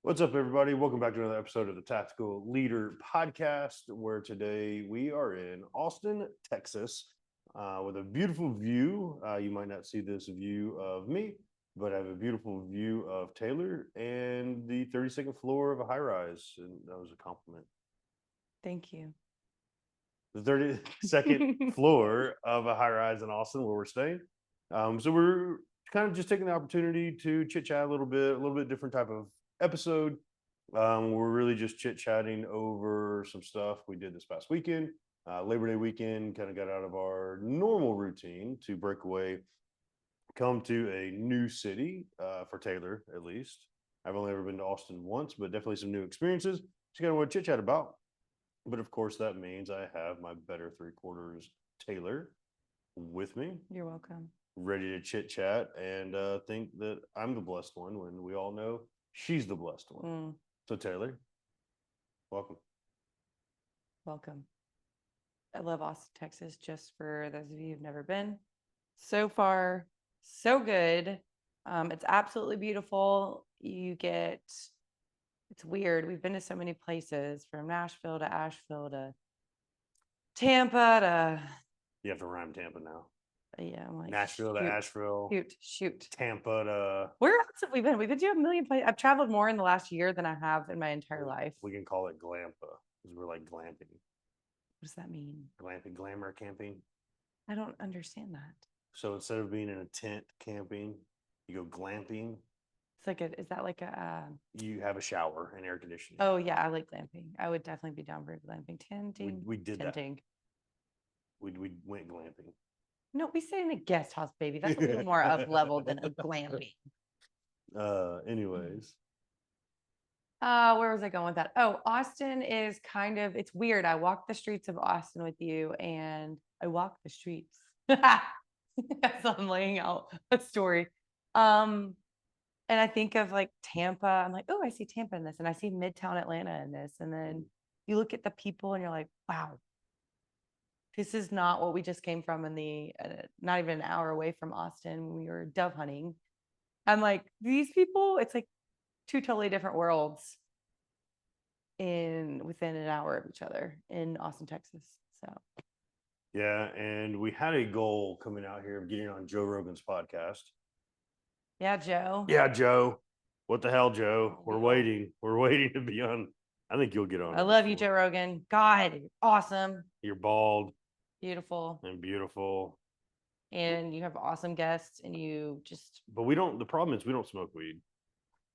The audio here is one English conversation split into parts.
What's up, everybody? Welcome back to another episode of the Tactical Leader Podcast, where today we are in Austin, Texas, with a beautiful view. You might not see this view of me, but I have a beautiful view of Taylor and the 32nd floor of a high rise. And that was a compliment. Thank you. The 32nd floor of a high rise in Austin, where we're staying. So we're kind of just taking the opportunity to chit chat a little bit different type of episode. We're really just chit chatting over some stuff we did this past weekend. Labor Day weekend, kind of got out of our normal routine to break away, come to a new city for Taylor, at least. I've only ever been to Austin once, but definitely some new experiences. Just kind of want to chit chat about. But of course, that means I have my better three quarters, Taylor, with me. You're welcome. Ready to chit chat and think that I'm the blessed one when we all know she's the blessed one. So, Taylor, welcome. Welcome. I love Austin, Texas, just for those of you who've never been. So far, so good. It's absolutely beautiful. It's weird. We've been to so many places, from Nashville to Asheville to Tampa to. You have to rhyme Tampa now. Yeah, I'm like Nashville to Asheville. Shoot. Tampa to. Where else have we been? We've been to a million places. I've traveled more in the last year than I have in my entire life. We can call it Glampa because we're like glamping. What does that mean? Glamping, glamour camping. I don't understand that. So instead of being in a tent camping, you go glamping. It's like is that like a you have a shower and air conditioning. Oh yeah, I like glamping. I would definitely be down for glamping. Tenting. We did tenting. That. We went glamping. No, we stayed in a guest house, baby. That's a little more up level than a glamping. Anyways. Where was I going with that? Oh, Austin is it's weird. I walked the streets of Austin with you, and I walked the streets. So I'm laying out a story. And I think of like Tampa. I'm like, oh, I see Tampa in this, and I see Midtown Atlanta in this. And then you look at the people, and you're like, wow, this is not what we just came from in the not even an hour away from Austin when we were dove hunting. I'm like, these people, it's like two totally different worlds within an hour of each other in Austin, Texas. So yeah, and we had a goal coming out here of getting on Joe Rogan's podcast. Yeah, Joe. Yeah, Joe. What the hell, Joe? We're waiting. We're waiting to be on. I think you'll get on. I love you, Joe Rogan. God, awesome. You're bald. Beautiful. And beautiful. And you have awesome guests, and you just. But we don't. The problem is we don't smoke weed.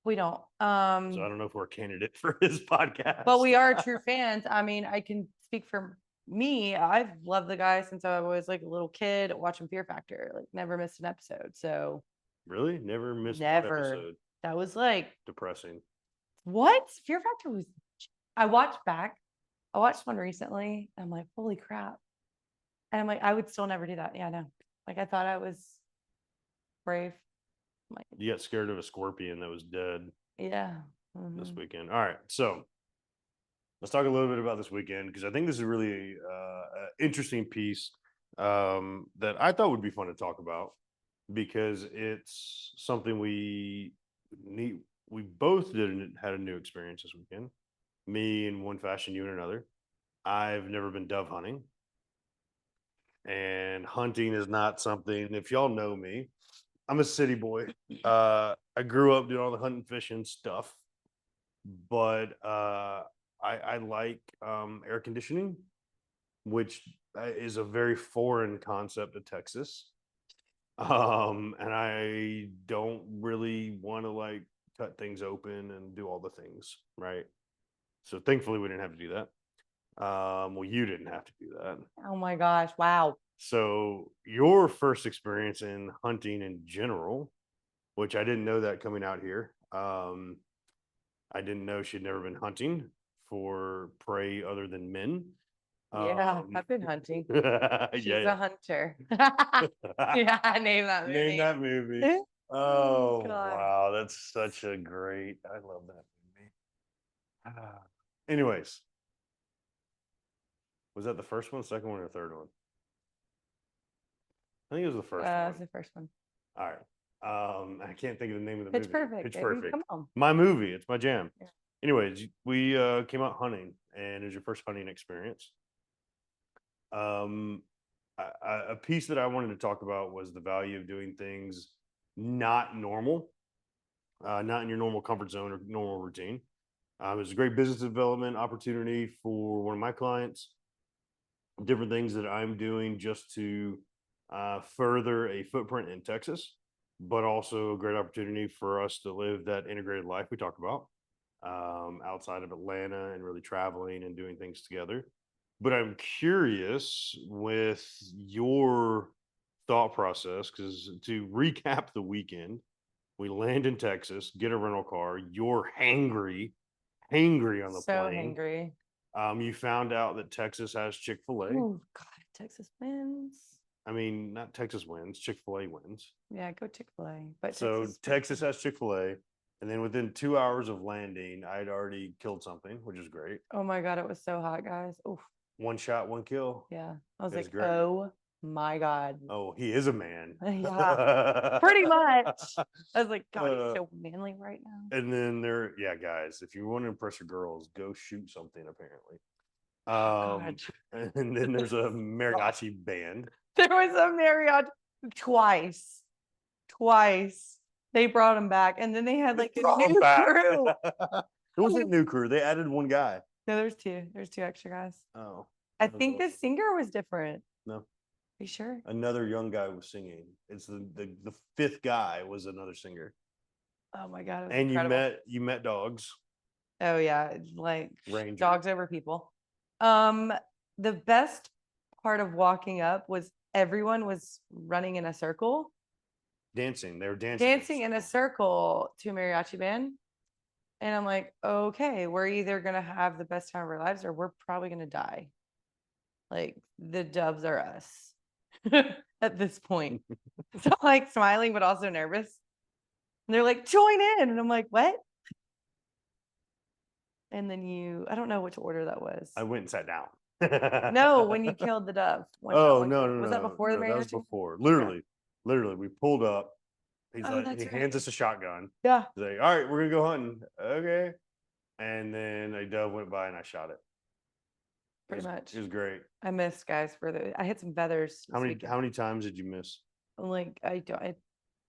We don't. So I don't know if we're a candidate for his podcast. But we are true fans. I mean, I can speak for me. I've loved the guy since I was like a little kid watching Fear Factor. Like, never missed an episode. So. Really? Never missed one episode. That was like depressing. What? Fear Factor was. I watched one recently. I'm like, holy crap. And I'm like, I would still never do that. Yeah, no. Like, I thought I was brave. Like, you got scared of a scorpion that was dead. Yeah. This weekend. All right. So let's talk a little bit about this weekend, because I think this is really an interesting piece that I thought would be fun to talk about, because it's something we both had a new experience this weekend. Me in one fashion, you in another. I've never been dove hunting, and hunting is not something, if y'all know me, I'm a city boy. I grew up doing all the hunting, fishing stuff, but I like air conditioning, which is a very foreign concept to Texas. And I don't really want to like cut things open and do all the things, right? So thankfully we didn't have to do that. Well, you didn't have to do that. Oh my gosh, wow. So your first experience in hunting in general, which I didn't know that coming out here. I didn't know she'd never been hunting for prey other than men. Yeah, I've been hunting. She's a hunter. Yeah, name that movie. Name that movie. Oh, wow. That's such a great. I love that movie. Anyways, was that the first one, second one, or third one? I think it was the first one. It was the first one. All right. I can't think of the name of the Pitch movie. Perfect. Pitch baby, Perfect. Come on. My movie. It's my jam. Yeah. Anyways, we came out hunting, and it was your first hunting experience. Um, a piece that I wanted to talk about was the value of doing things not normal, not in your normal comfort zone or normal routine. It was a great business development opportunity for one of my clients. Different things that I'm doing just to further a footprint in Texas, but also a great opportunity for us to live that integrated life we talk about outside of Atlanta and really traveling and doing things together. But I'm curious with your thought process because to recap the weekend, we land in Texas, get a rental car. You're hangry on the So plane. hangry. You found out that Texas has Chick-fil-A. Oh God, Texas wins. I mean, not Texas wins, Chick-fil-A wins. Yeah, go Chick-fil-A. But So Texas, Texas has Chick-fil-A. And then within 2 hours of landing, I'd already killed something, which is great. oh my God, it was so hot, guys. Oh One shot, one kill. yeah. I was That's like, great. oh my God. Oh, he is a man. Yeah, pretty much. I was like, God, he's so manly right now. And then yeah, guys, if you want to impress your girls, go shoot something apparently. God. And then there's a mariachi band. There was a Marriott twice. They brought him back. And then they had like a new crew. It wasn't new crew. They added one guy. No, there's two. There's two extra guys. Oh. I think the singer was different. No. Are you sure? Another young guy was singing. It's the fifth guy was another singer. Oh my God. It was And incredible. you met dogs. Oh yeah. Like Ranger. dogs over people. The best part of walking up was everyone was running in a circle. Dancing. They were dancing. Dancing in a circle to a mariachi band. And I'm like, okay, we're either gonna have the best time of our lives or we're probably gonna die. Like the dubs are us at this point. So I'm like smiling, but also nervous. And they're like, join in. And I'm like, what? And then I don't know which order that was. I went and sat down. No, when you killed the dove. Oh, no. Was that before the That was mariachi? before. Literally, we pulled up. He's Oh, like, that's he hands right. us a shotgun. Yeah. He's like, all right, we're gonna go hunting. Okay. And then a dove went by and I shot it. Pretty much. It was great. I missed, guys, I hit some feathers. How many times did you miss? Like I don't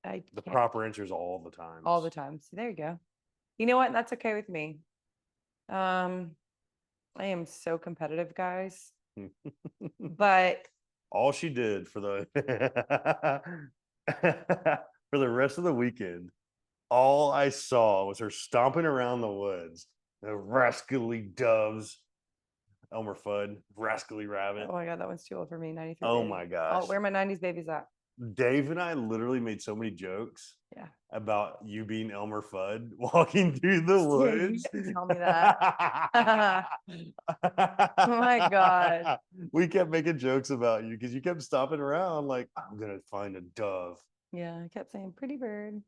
I The can't. proper answer is all the time. All the time. See, there you go. You know what? That's okay with me. I am so competitive, guys. But all she did for the for the rest of the weekend, all I saw was her stomping around the woods. The rascally doves, Elmer Fudd, rascally rabbit. oh my God, that one's too old for me. 93. Oh baby. my gosh. Oh, where are my 90s babies at? Dave and I literally made so many jokes Yeah. about you being Elmer Fudd walking through the Yeah, you woods. didn't tell me that. Oh my God. We kept making jokes about you because you kept stopping around like, I'm gonna find a dove. Yeah, I kept saying pretty bird.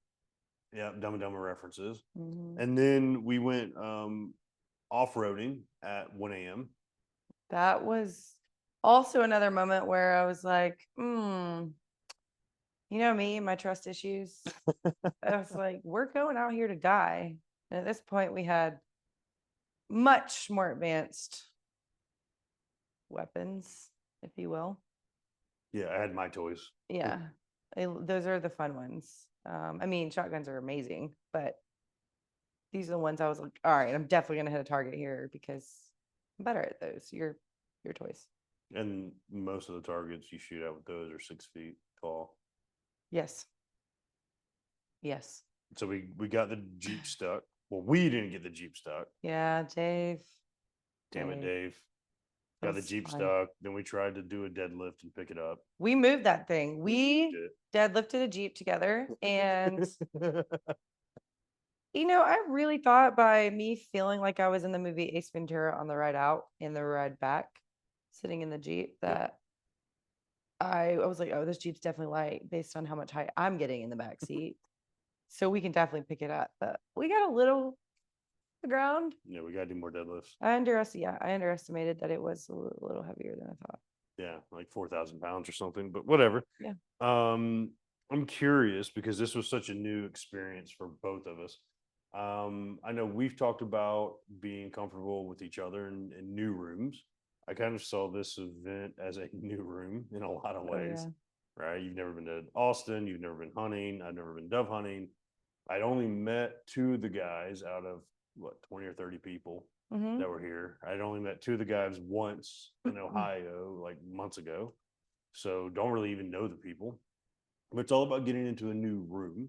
Yeah, Dumb and Dumber references. Mhm. And then we went off-roading at 1 a.m. That was also another moment where I was like, you know me, my trust issues. I was like, we're going out here to die. And at this point, we had much more advanced weapons, if you will. Yeah, I had my toys. Yeah, those are the fun ones. I mean, shotguns are amazing, but these are the ones I was like, all right, I'm definitely gonna hit a target here because I'm better at those. Your toys. And most of the targets you shoot at with those are 6 feet tall. Yes. Yes. So we got the Jeep stuck. Well, we didn't get the Jeep stuck. Yeah, Dave. Damn it, Dave. That Got the was Jeep fun. stuck. Then we tried to do a deadlift and pick it up. We moved that thing. We did. deadlifted a Jeep together. And, you know, I really thought by me feeling like I was in the movie Ace Ventura on the ride out and the ride back, sitting in the Jeep, that I was like, oh, this Jeep's definitely light based on how much height I'm getting in the back seat. So we can definitely pick it up. But we got a little the ground. Yeah, we gotta do more deadlifts. I underestimated that it was a little heavier than I thought. Yeah, like 4,000 pounds or something, but whatever. Yeah. I'm curious because this was such a new experience for both of us. I know we've talked about being comfortable with each other in new rooms. I kind of saw this event as a new room in a lot of Oh ways, yeah. right? You've never been to Austin, you've never been hunting, I've never been dove hunting. I'd only met two of the guys out of what 20 or 30 people Mm-hmm. that were here. I'd only met two of the guys once in Ohio, like months ago. So don't really even know the people. But it's all about getting into a new room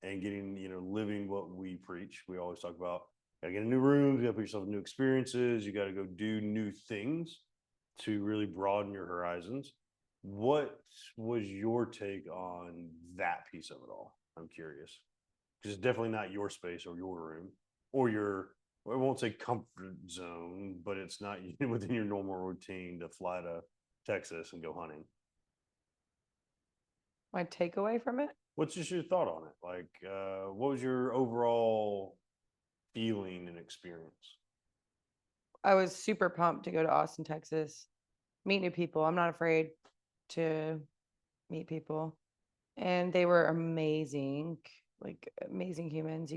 and getting, living what we preach. We always talk about gotta get a new room, you gotta put yourself in new experiences, you gotta go do new things to really broaden your horizons. What was your take on that piece of it all? I'm curious. Because it's definitely not your space or your room or your, well, I won't say comfort zone, but it's not within your normal routine to fly to Texas and go hunting. My takeaway from it. What's just your thought on it? Like, what was your overall feeling and experience? I was super pumped to go to Austin, Texas, meet new people. I'm not afraid to meet people. And they were amazing, like amazing humans.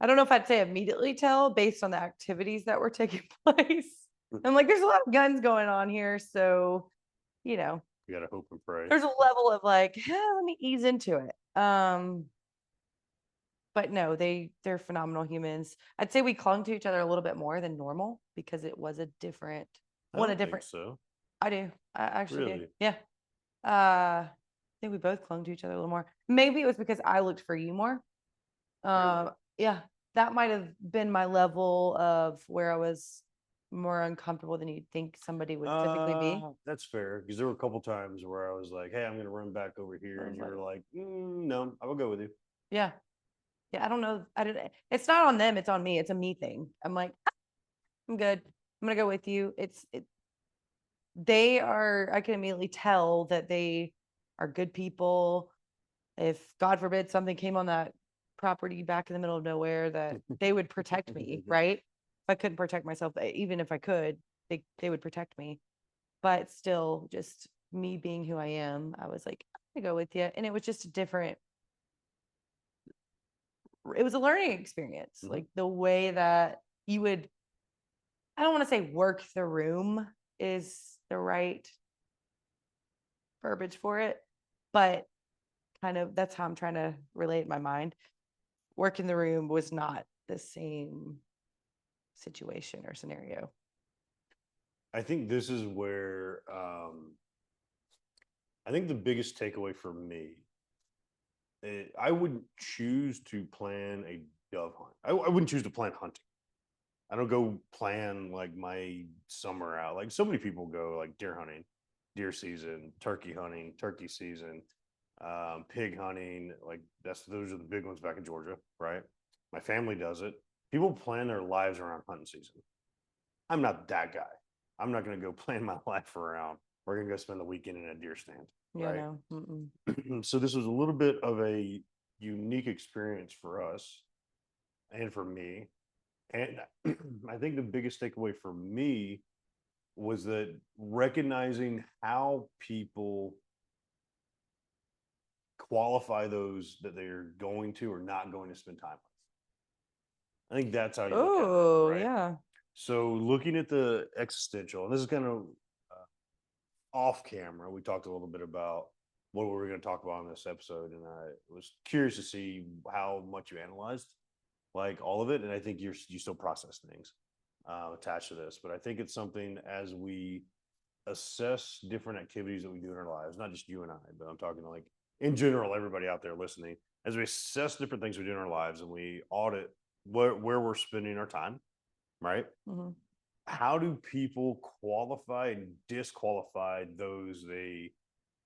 I don't know if I'd say immediately tell based on the activities that were taking place. I'm like, there's a lot of guns going on here. So, you know, You gotta hope and pray. there's a level of like, let me ease into it. But no, they're phenomenal humans. I'd say we clung to each other a little bit more than normal because it was a different I one, a don't think different. so. I do. I actually do. Really? Yeah. I think we both clung to each other a little more. Maybe it was because I looked for you more. Really? Yeah, that might have been my level of where I was more uncomfortable than you'd think somebody would typically be. That's fair. Because there were a couple times where I was like, "Hey, I'm gonna run back over I here," and was you like, were like, "No, I will go with you." yeah, yeah. I don't know. I didn't. It's not on them. It's on me. It's a me thing. I'm like, I'm good. I'm gonna go with you. They are. I can immediately tell that they are good people. If God forbid something came on that property back in the middle of nowhere, that they would protect me, right? If I couldn't protect myself, even if I could, they would protect me. But still, just me being who I am, I was like, I'm gonna go with you. And it was just a different, it was a learning experience. Mhm. Like the way that you would, I don't want to say work the room is the right verbiage for it, but kind of that's how I'm trying to relate in my mind. Work in the room was not the same situation or scenario. I think this is where I think the biggest takeaway for me, I wouldn't choose to plan a dove hunt. I wouldn't choose to plan hunting. I don't go plan like my summer out. Like so many people go like deer hunting, deer season, turkey hunting, turkey season, pig hunting. Like those are the big ones back in Georgia, right? My family does it. People plan their lives around hunting season. I'm not that guy. I'm not going to go plan my life around. We're going to go spend the weekend in a deer stand, Yeah, right? no. Mm-mm. So this was a little bit of a unique experience for us and for me. And I think the biggest takeaway for me was that recognizing how people qualify those that they're going to or not going to spend time with. I think that's how you look at it, Oh, right? yeah. So looking at the existential, and this is kind of off camera, we talked a little bit about what we were going to talk about in this episode, and I was curious to see how much you analyzed like all of it, and I think you still process things attached to this, but I think it's something as we assess different activities that we do in our lives, not just you and I, but I'm talking like in general, everybody out there listening, as we assess different things we do in our lives and we audit where we're spending our time, right? Mm-hmm. How do people qualify and disqualify those they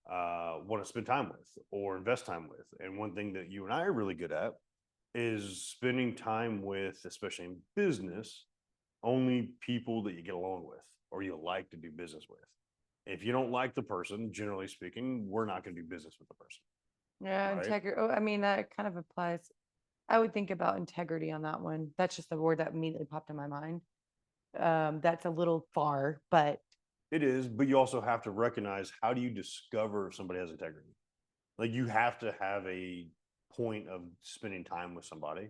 want to spend time with or invest time with? And one thing that you and I are really good at is spending time with, especially in business, only people that you get along with or you like to do business with. If you don't like the person, generally speaking, we're not going to do business with the person, Yeah, right? integrity. Oh, I mean, that kind of applies. I would think about integrity on that one. That's just the word that immediately popped in my mind. That's a little far, but It is, but you also have to recognize how do you discover if somebody has integrity? Like you have to have a point of spending time with somebody.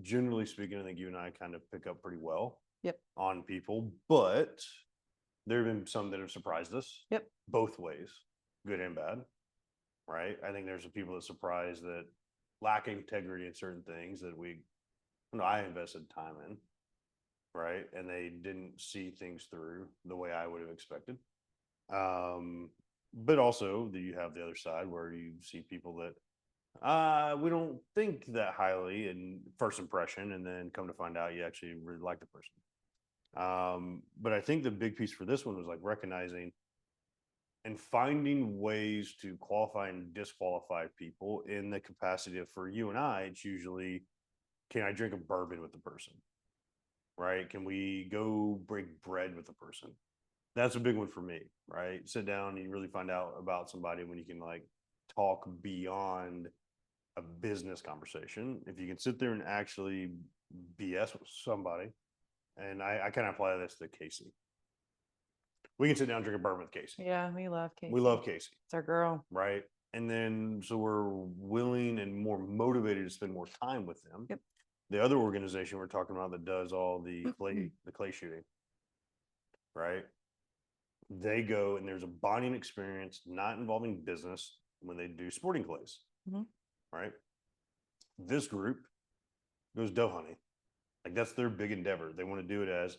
Generally speaking, I think you and I kind of pick up pretty well Yep. on people, but there have been some that have surprised us. Yep. Both ways, good and bad. Right. I think there's some people that surprise that lack integrity in certain things that I invested time in. Right. And they didn't see things through the way I would have expected. But also you have the other side where you see people that we don't think that highly in first impression, and then come to find out you actually really like the person. But I think the big piece for this one was like recognizing and finding ways to qualify and disqualify people in the capacity of, for you and I, it's usually, can I drink a bourbon with the person? Right? Can we go break bread with the person? That's a big one for me, right? Sit down and you really find out about somebody when you can like talk beyond a business conversation. If you can sit there and actually BS with somebody, and I kind of apply this to Casey. We can sit down and drink a bourbon with Casey. Yeah, we love Casey. We love Casey. It's our girl. Right. And then so we're willing and more motivated to spend more time with them. Yep. The other organization we're talking about that does all the clay shooting. Right. They go and there's a bonding experience not involving business when they do sporting clays. Mm-hmm. Right. This group goes doe hunting. Like that's their big endeavor. They want to do it as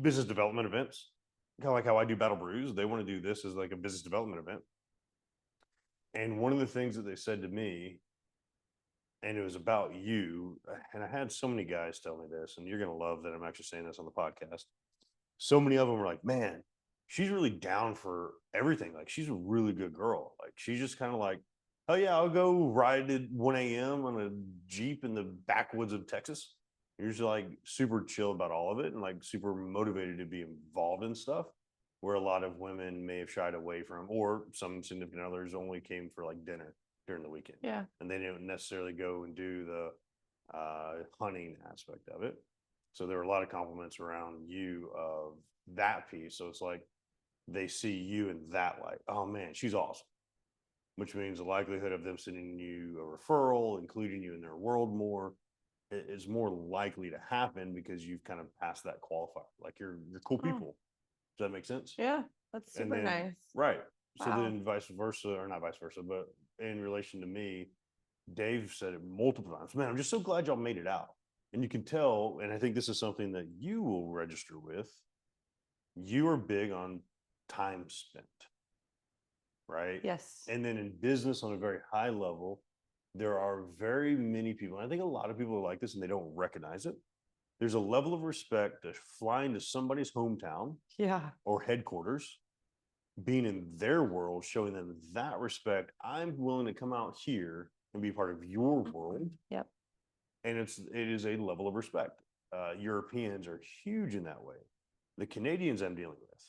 business development events, kind of like how I do Battle Brews. They want to do this as like a business development event. And one of the things that they said to me, and it was about you, and I had so many guys tell me this, and you're going to love that I'm actually saying this on the podcast. So many of them were like, man, she's really down for everything. Like she's a really good girl. Like she's just kind of like, oh yeah, I'll go ride at 1 a.m. on a Jeep in the backwoods of Texas. You're just like super chill about all of it and like super motivated to be involved in stuff where a lot of women may have shied away from, or some significant others only came for like dinner during the weekend. Yeah. And they didn't necessarily go and do the hunting aspect of it. So there were a lot of compliments around you of that piece. So it's like they see you in that light. Oh man, she's awesome. Which means the likelihood of them sending you a referral, including you in their world more, is more likely to happen because you've kind of passed that qualifier. Like you're cool people. Does that make sense? Yeah, that's super nice. Right. So Wow. then vice versa, or not vice versa, but in relation to me, Dave said it multiple times. Man, I'm just so glad y'all made it out. And you can tell, and I think this is something that you will register with. You are big on time spent. Right? Yes. And then in business on a very high level, there are very many people, and I think a lot of people are like this and they don't recognize it. There's a level of respect to flying to somebody's hometown or headquarters, being in their world, showing them that respect. I'm willing to come out here and be part of your world. Yep. And it is a level of respect. Europeans are huge in that way. The Canadians I'm dealing with,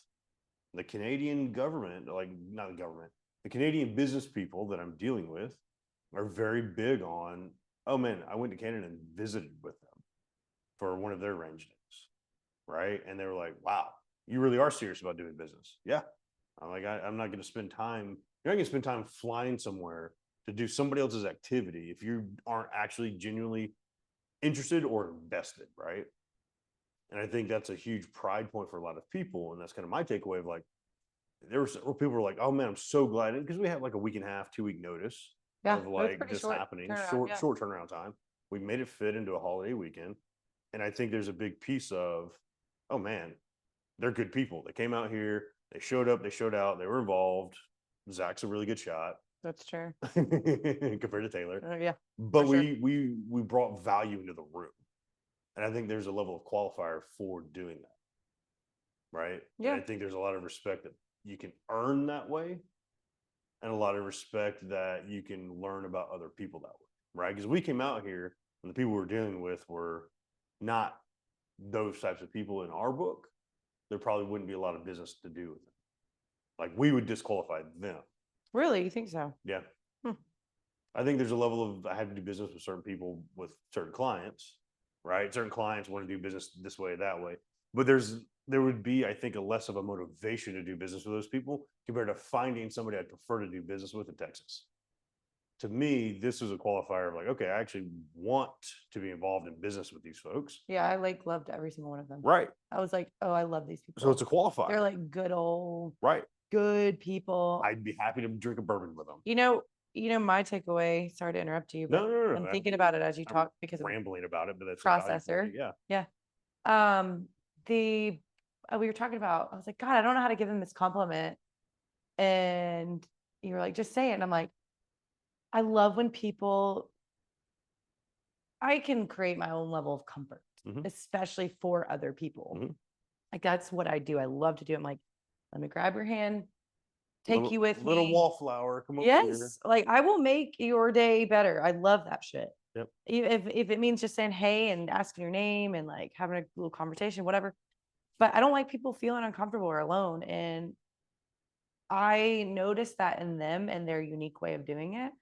the Canadian government, like not the government, the Canadian business people that I'm dealing with are very big on, oh man, I went to Canada and visited with them for one of their range days. Right. And they were like, wow, you really are serious about doing business. Yeah. I'm like, I'm not going to spend time. You're not going to spend time flying somewhere to do somebody else's activity if you aren't actually genuinely interested or invested. Right. And I think that's a huge pride point for a lot of people. And that's kind of my takeaway of like, there were several people were like, oh man, I'm so glad. Because we had like a week and a half, 2 week notice of like this happening, short turnaround time. We made it fit into a holiday weekend. And I think there's a big piece of, oh man, they're good people. They came out here, they showed up, they showed out, they were involved. Zack's a really good shot. That's true. Compared to Taylor. Yeah. But we brought value into the room. And I think there's a level of qualifier for doing that. Right. Yeah. And I think there's a lot of respect that you can earn that way, and a lot of respect that you can learn about other people that way. Right. Because we came out here and the people we were dealing with were not those types of people in our book. There probably wouldn't be a lot of business to do with them. Like we would disqualify them. Really? You think so? Yeah. I think there's a level of, I have to do business with certain people with certain clients. Right. Certain clients want to do business this way, that way. but there would be, I think, a less of a motivation to do business with those people compared to finding somebody I'd prefer to do business with in Texas. To me, this is a qualifier of like, okay, I actually want to be involved in business with these folks. Yeah, I like loved every single one of them. Right. I was like, oh, I love these people. So it's a qualifier. They're like good old, right. good people. I'd be happy to drink a bourbon with them. You know, my takeaway, sorry to interrupt you, but No. I'm thinking about it as you talk because of rambling about it, but that's processor. Yeah. Yeah. We were talking about, I was like, God, I don't know how to give them this compliment. And you were like, just say it. And I'm like, I love when I can create my own level of comfort, especially for other people. Like that's what I do. I love to do. I'm like, let me grab your hand, take you with me. Little wallflower. Come over Yes. here. Like I will make your day better. I love that shit. Yep. If it means just saying hey and asking your name and like having a little conversation, whatever. But I don't like people feeling uncomfortable or alone. And I noticed that in them and their unique way of doing it.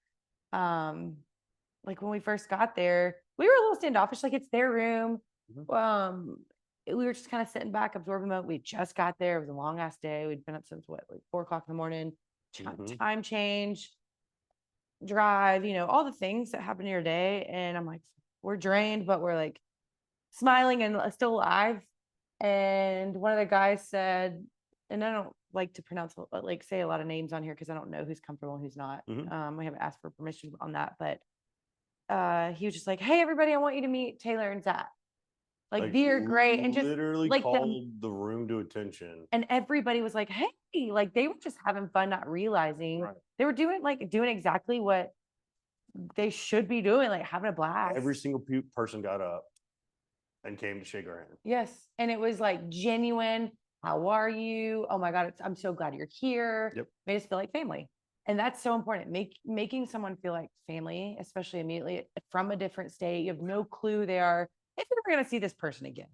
Like when we first got there, we were a little standoffish, like it's their room. We were just kind of sitting back, absorbing it. We just got there. It was a long ass day. We'd been up since like 4:00 in the morning, time change, drive, all the things that happen in your day. And I'm like, we're drained, but we're like smiling and still alive. And one of the guys said, and I don't like to say a lot of names on here because I don't know who's comfortable and who's not. We haven't asked for permission on that, but he was just like, hey, everybody, I want you to meet Taylor and Zack. Like they're great. And just literally like called the room to attention. And everybody was like, hey, like they were just having fun, not realizing they were doing exactly what they should be doing, like having a blast. Every single person got up and came to shake our hand. Yes. And it was like genuine. How are you? Oh my God, I'm so glad you're here. Yep. Made us feel like family. And that's so important. Making someone feel like family, especially immediately from a different state. You have no clue they are, if you're ever going to see this person again.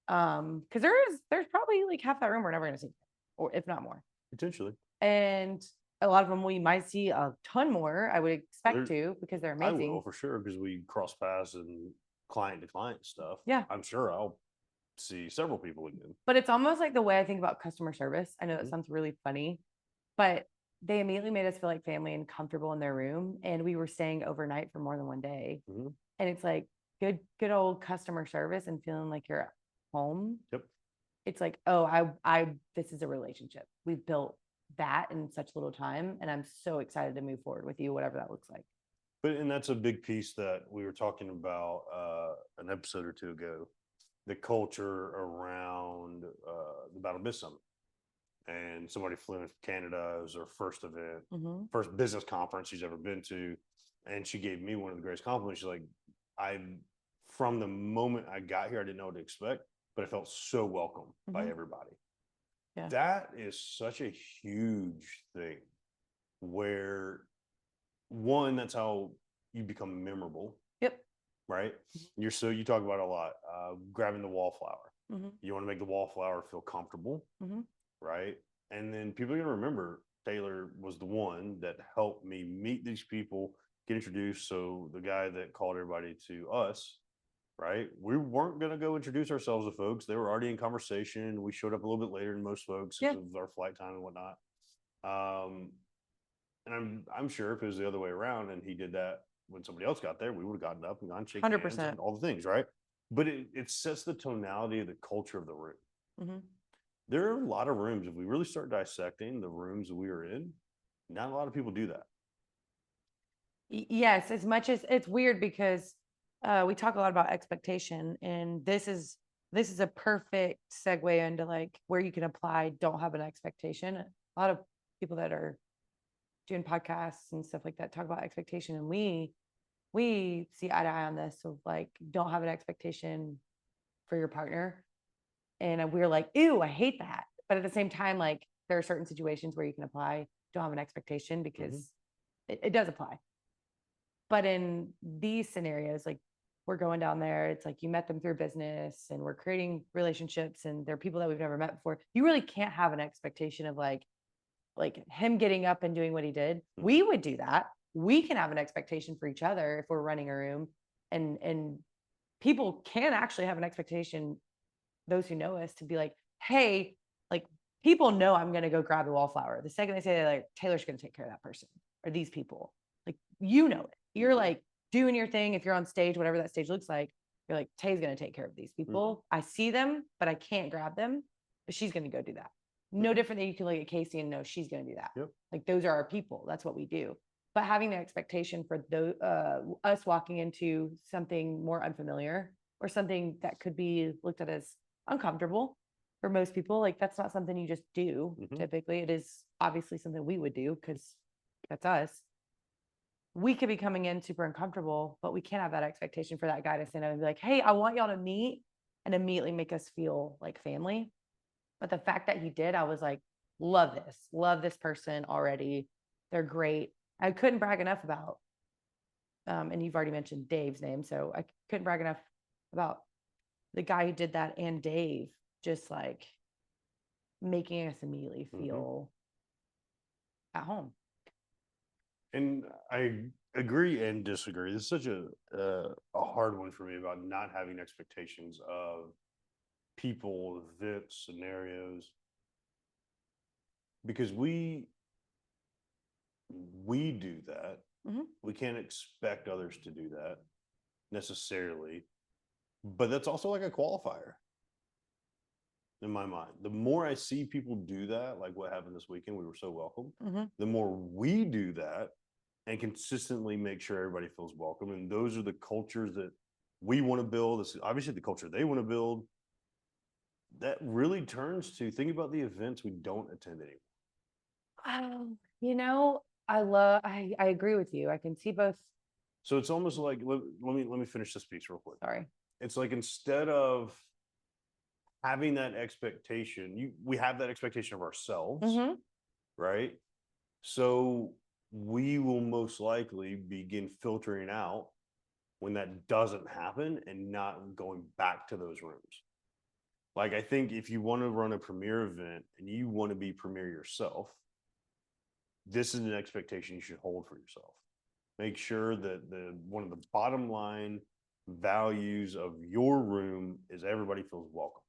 Because there's probably like half that room we're never going to see, or if not more. Potentially. And a lot of them we might see a ton more, I would expect to, because they're amazing. I will for sure, because we cross paths and client to client stuff. Yeah. I'm sure I'll see several people again. But it's almost like the way I think about customer service. I know that sounds really funny, but they immediately made us feel like family and comfortable in their room. And we were staying overnight for more than one day. And it's like good old customer service and feeling like you're at home. Yep. It's like, oh, this is a relationship. We've built that in such little time. And I'm so excited to move forward with you, whatever that looks like. And that's a big piece that we were talking about an episode or two ago, the culture around the BATLfield Summit. And somebody flew in from Canada. It was her first event, first business conference she's ever been to. And she gave me one of the greatest compliments. She's like, from the moment I got here, I didn't know what to expect, but I felt so welcome by everybody. Yeah. That is such a huge thing where, one, that's how you become memorable. Yep. Right? You talk about it a lot, grabbing the wallflower. You want to make the wallflower feel comfortable. Right? And then people are going to remember Taylor was the one that helped me meet these people, get introduced. So the guy that called everybody to us, right? We weren't going to go introduce ourselves to folks. They were already in conversation. We showed up a little bit later than most folks because of our flight time and whatnot. And I'm sure if it was the other way around and he did that when somebody else got there, we would have gotten up and gone shake 100%. Hands and all the things, right? But it sets the tonality of the culture of the room. There are a lot of rooms. If we really start dissecting the rooms that we are in, not a lot of people do that. Yes, as much as it's weird because we talk a lot about expectation, and this is a perfect segue into like where you can apply don't have an expectation. A lot of people that are doing podcasts and stuff like that talk about expectation, and we see eye to eye on this of like don't have an expectation for your partner. And we're like, ew, I hate that. But at the same time, like there are certain situations where you can apply don't have an expectation because it does apply. But in these scenarios, like we're going down there, it's like you met them through business and we're creating relationships and they're people that we've never met before. You really can't have an expectation of like him getting up and doing what he did. We would do that. We can have an expectation for each other if we're running a room, and people can actually have an expectation those who know us to be like, hey, like people know I'm going to go grab the wallflower. The second they say that, like, Taylor's going to take care of that person or these people, like, you know it. You're like doing your thing. If you're on stage, whatever that stage looks like, you're like, Tay's going to take care of these people. I see them, but I can't grab them. But she's going to go do that. No different than you can look at Casey and know she's going to do that. Yep. Like those are our people. That's what we do. But having the expectation for those, us walking into something more unfamiliar or something that could be looked at as uncomfortable for most people, like that's not something you just do. Typically, it is obviously something we would do because that's us. We could be coming in super uncomfortable, but we can't have that expectation for that guy to stand up and be like, hey, I want y'all to meet, and immediately make us feel like family. But the fact that he did, I was like, love this person already. They're great. I couldn't brag enough about, and you've already mentioned Dave's name, so I couldn't brag enough about the guy who did that and Dave, just like making us immediately feel at home. And I agree and disagree. This is such a hard one for me about not having expectations of people, events, scenarios, because we do that. We can't expect others to do that necessarily, but that's also like a qualifier in my mind. The more I see people do that, like what happened this weekend, we were so welcome. The more we do that and consistently make sure everybody feels welcome. And those are the cultures that we want to build. This is obviously the culture they want to build. That really turns to think about the events we don't attend anymore. You know, I agree with you. I can see both. So it's almost like, let me finish this piece real quick. Sorry. It's like, instead of having that expectation, we have that expectation of ourselves, right? So we will most likely begin filtering out when that doesn't happen and not going back to those rooms. Like, I think if you want to run a premiere event and you want to be premiere yourself, this is an expectation you should hold for yourself. Make sure that one of the bottom line values of your room is everybody feels welcome.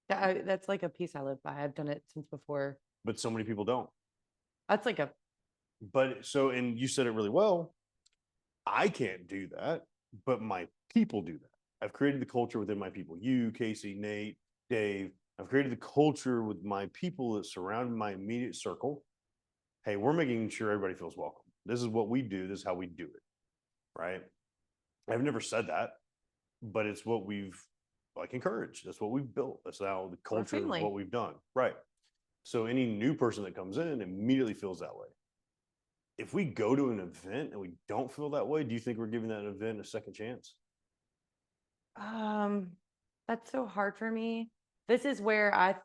That's like a piece I live by. I've done it since before. But so many people don't. That's like and you said it really well. I can't do that, but my people do that. I've created the culture within my people. You, Casey, Nate, Dave. I've created the culture with my people that surround my immediate circle. Hey, we're making sure everybody feels welcome. This is what we do. This is how we do it. Right? I've never said that, but it's what we've encouraged. That's what we've built. That's how the culture of what we've done. Right. So any new person that comes in immediately feels that way. If we go to an event and we don't feel that way, do you think we're giving that event a second chance? That's so hard for me. This is where I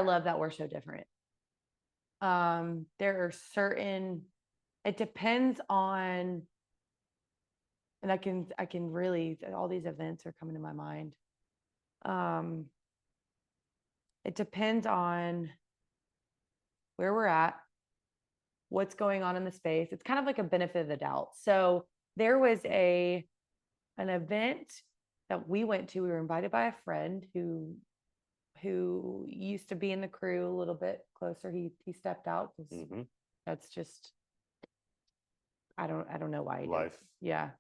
love that we're so different. There are certain, it depends on, and I can really, all these events are coming to my mind. It depends on where we're at, what's going on in the space. It's kind of like a benefit of the doubt. So there was an event that we went to. We were invited by a friend who used to be in the crew a little bit closer. He stepped out because that's just, I don't know why he life. Yeah.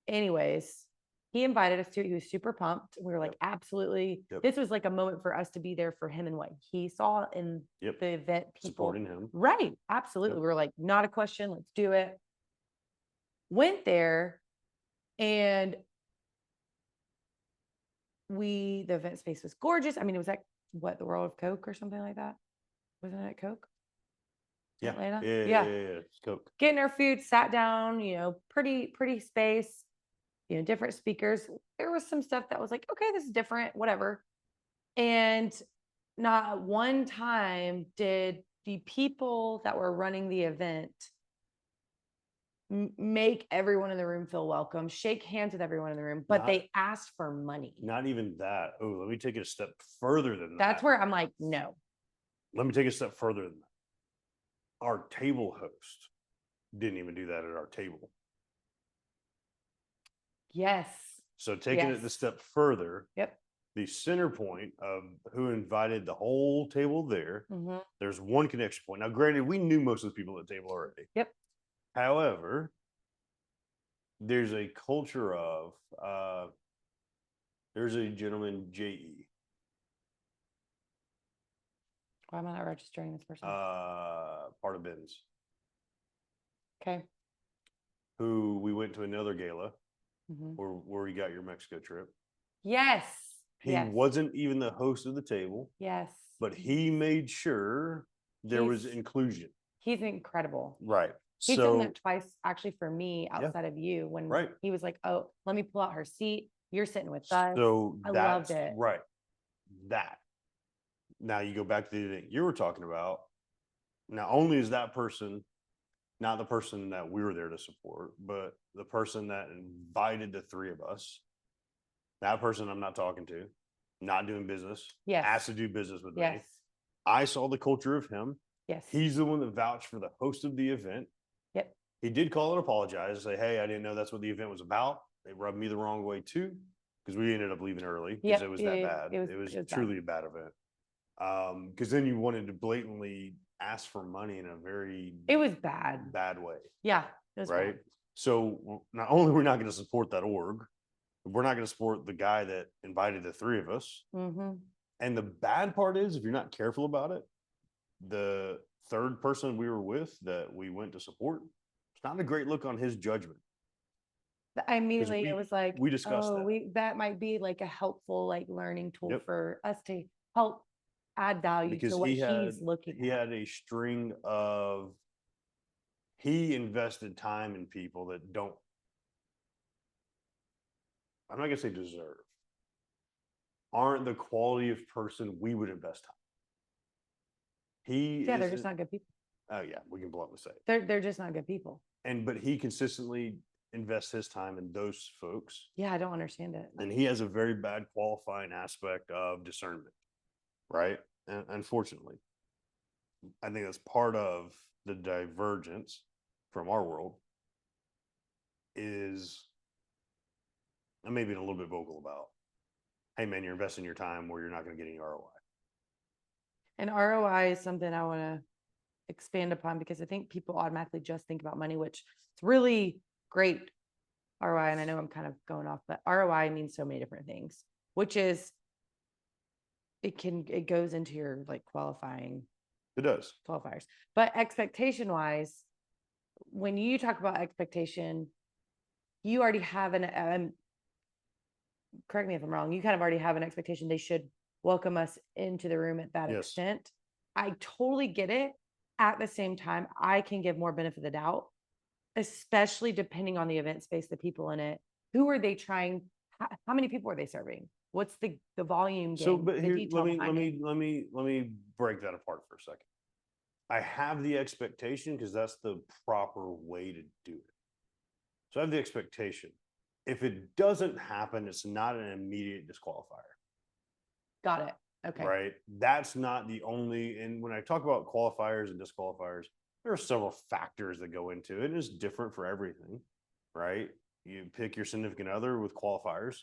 Anyways, he invited us to it. He was super pumped. We were like, absolutely. This was like a moment for us to be there for him and what he saw in the event. People supporting him. Right. Absolutely. We were like, not a question. Let's do it. Went there, and the event space was gorgeous. I mean, it was like the World of Coke or something like that. Wasn't it Coke? Yeah. Atlanta? Yeah. It's Coke. Getting our food, sat down, pretty space, different speakers. There was some stuff that was like, okay, this is different, whatever. And not one time did the people that were running the event make everyone in the room feel welcome, shake hands with everyone in the room, but they asked for money. Not even that. Oh, let me take it a step further than that. That's where I'm like, no. Let me take a step further than that. Our table host didn't even do that at our table. Yes. So taking it the Yes. step further, Yep. the center point of who invited the whole table there, there's one connection point. Now, granted, we knew most of the people at the table already. Yep. However, there's a culture of there's a gentleman, J.E. Why am I not registering this person? Part of Ben's, Okay. who we went to another gala Mhm. where you got your Mexico trip. Yes. He Yes. wasn't even the host of the table, Yes. but he made sure there was He's- inclusion. He's incredible. Right. He's done So that twice actually for me outside of you when Right. he was like, oh, let me pull out her seat. You're sitting with us. so I that's loved it. right. That now you go back to the event you were talking about. Not only is that person not the person that we were there to support, but the person that invited the three of us, that person I'm not talking to, not doing business, Yes. asked to do business with me. Yes. I saw the culture of him. Yes. He's the one that vouched for the host of the event. Yep. He did call and apologize, say, hey, I didn't know that's what the event was about. They rubbed me the wrong way too, because we ended up leaving early because Yep, it was that bad. it was Truly a bad event. Because then you wanted to blatantly ask for money in a very It was bad. bad way. Yeah. It was Right. bad. So not only we're not going to support that org, we're not going to support the guy that invited the three of us. And the bad part is, if you're not careful about it, the third person we were with that we went to support, it's not a great look on his judgment. I immediately, it was like, we discussed that. That might be like a helpful, like learning tool Yep. for us to help add value Because to what he's looking he at. had a string of, he invested time in people that don't, I'm not going to say deserve, aren't the quality of person we would invest time. They're just not good people. Oh yeah, we can bluntly say it. They're just not good people. But he consistently invests his time in those folks. Yeah, I don't understand it. And he has a very bad qualifying aspect of discernment, right? And unfortunately, I think that's part of the divergence from our world is, and maybe a little bit vocal about, hey man, you're investing your time where you're not going to get any ROI. And ROI is something I want to expand upon because I think people automatically just think about money, which is really great ROI. And I know I'm kind of going off, but ROI means so many different things, which is it goes into your like qualifying. It does. Qualifiers. But expectation wise, when you talk about expectation, you already have correct me if I'm wrong, you kind of already have an expectation they should welcome us into the room at that extent. I totally get it. At the same time, I can give more benefit of the doubt, especially depending on the event space, the people in it. Who are they trying? How many people are they serving? What's the volume? So, but here, let me break that apart for a second. I have the expectation because that's the proper way to do it. So I have the expectation. If it doesn't happen, it's not an immediate disqualifier. Got it. Okay. Right. That's not the only, and when I talk about qualifiers and disqualifiers, there are several factors that go into it. It's different for everything, right? You pick your significant other with qualifiers,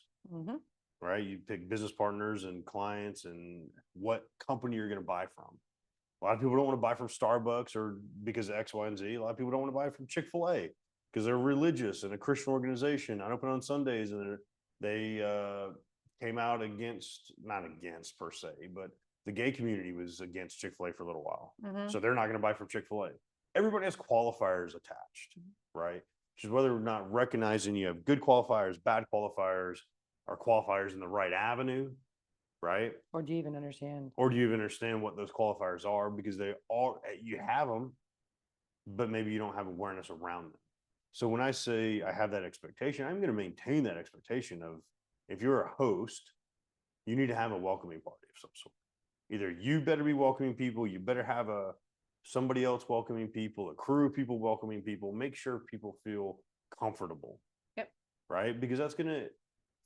right? You pick business partners and clients and what company you're going to buy from. A lot of people don't want to buy from Starbucks or because of X, Y, and Z. A lot of people don't want to buy from Chick-fil-A because they're religious and a Christian organization. I open on Sundays and they came out against, not against per se, but the gay community was against Chick-fil-A for a little while. So they're not going to buy from Chick-fil-A. Everybody has qualifiers attached, right? Which is whether or not recognizing you have good qualifiers, bad qualifiers, or qualifiers in the right avenue, right? Or do you even understand? Or do you even understand what those qualifiers are? Because they are, you have them, but maybe you don't have awareness around them. So when I say I have that expectation, I'm going to maintain that expectation of, if you're a host, you need to have a welcoming party of some sort. Either you better be welcoming people, you better have somebody else welcoming people, a crew of people welcoming people. Make sure people feel comfortable. Yep. Right? Because that's going to,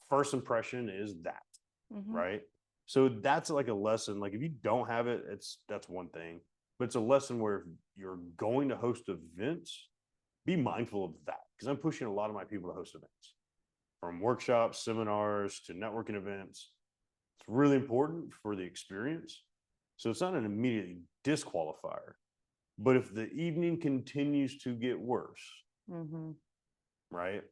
first impression is that, right? So that's like a lesson. Like if you don't have it, that's one thing, but it's a lesson where if you're going to host events, be mindful of that. Because I'm pushing a lot of my people to host events. from workshops, seminars to networking events. It's really important for the experience. So it's not an immediate disqualifier. But if the evening continues to get worse, right?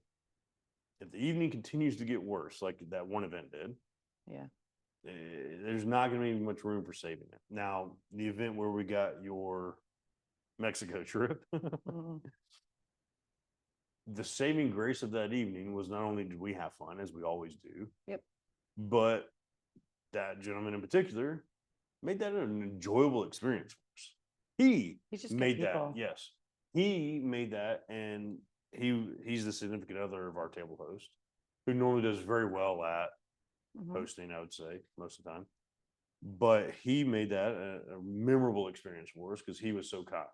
If the evening continues to get worse, like that one event did, there's not going to be much room for saving it. Now, the event where we got your Mexico trip, the saving grace of that evening was not only did we have fun, as we always do, but that gentleman in particular made that an enjoyable experience for us. He's just made that, yes. He made that, and he's the significant other of our table host, who normally does very well at hosting, I would say, most of the time. But he made that a memorable experience for us because he was so kind.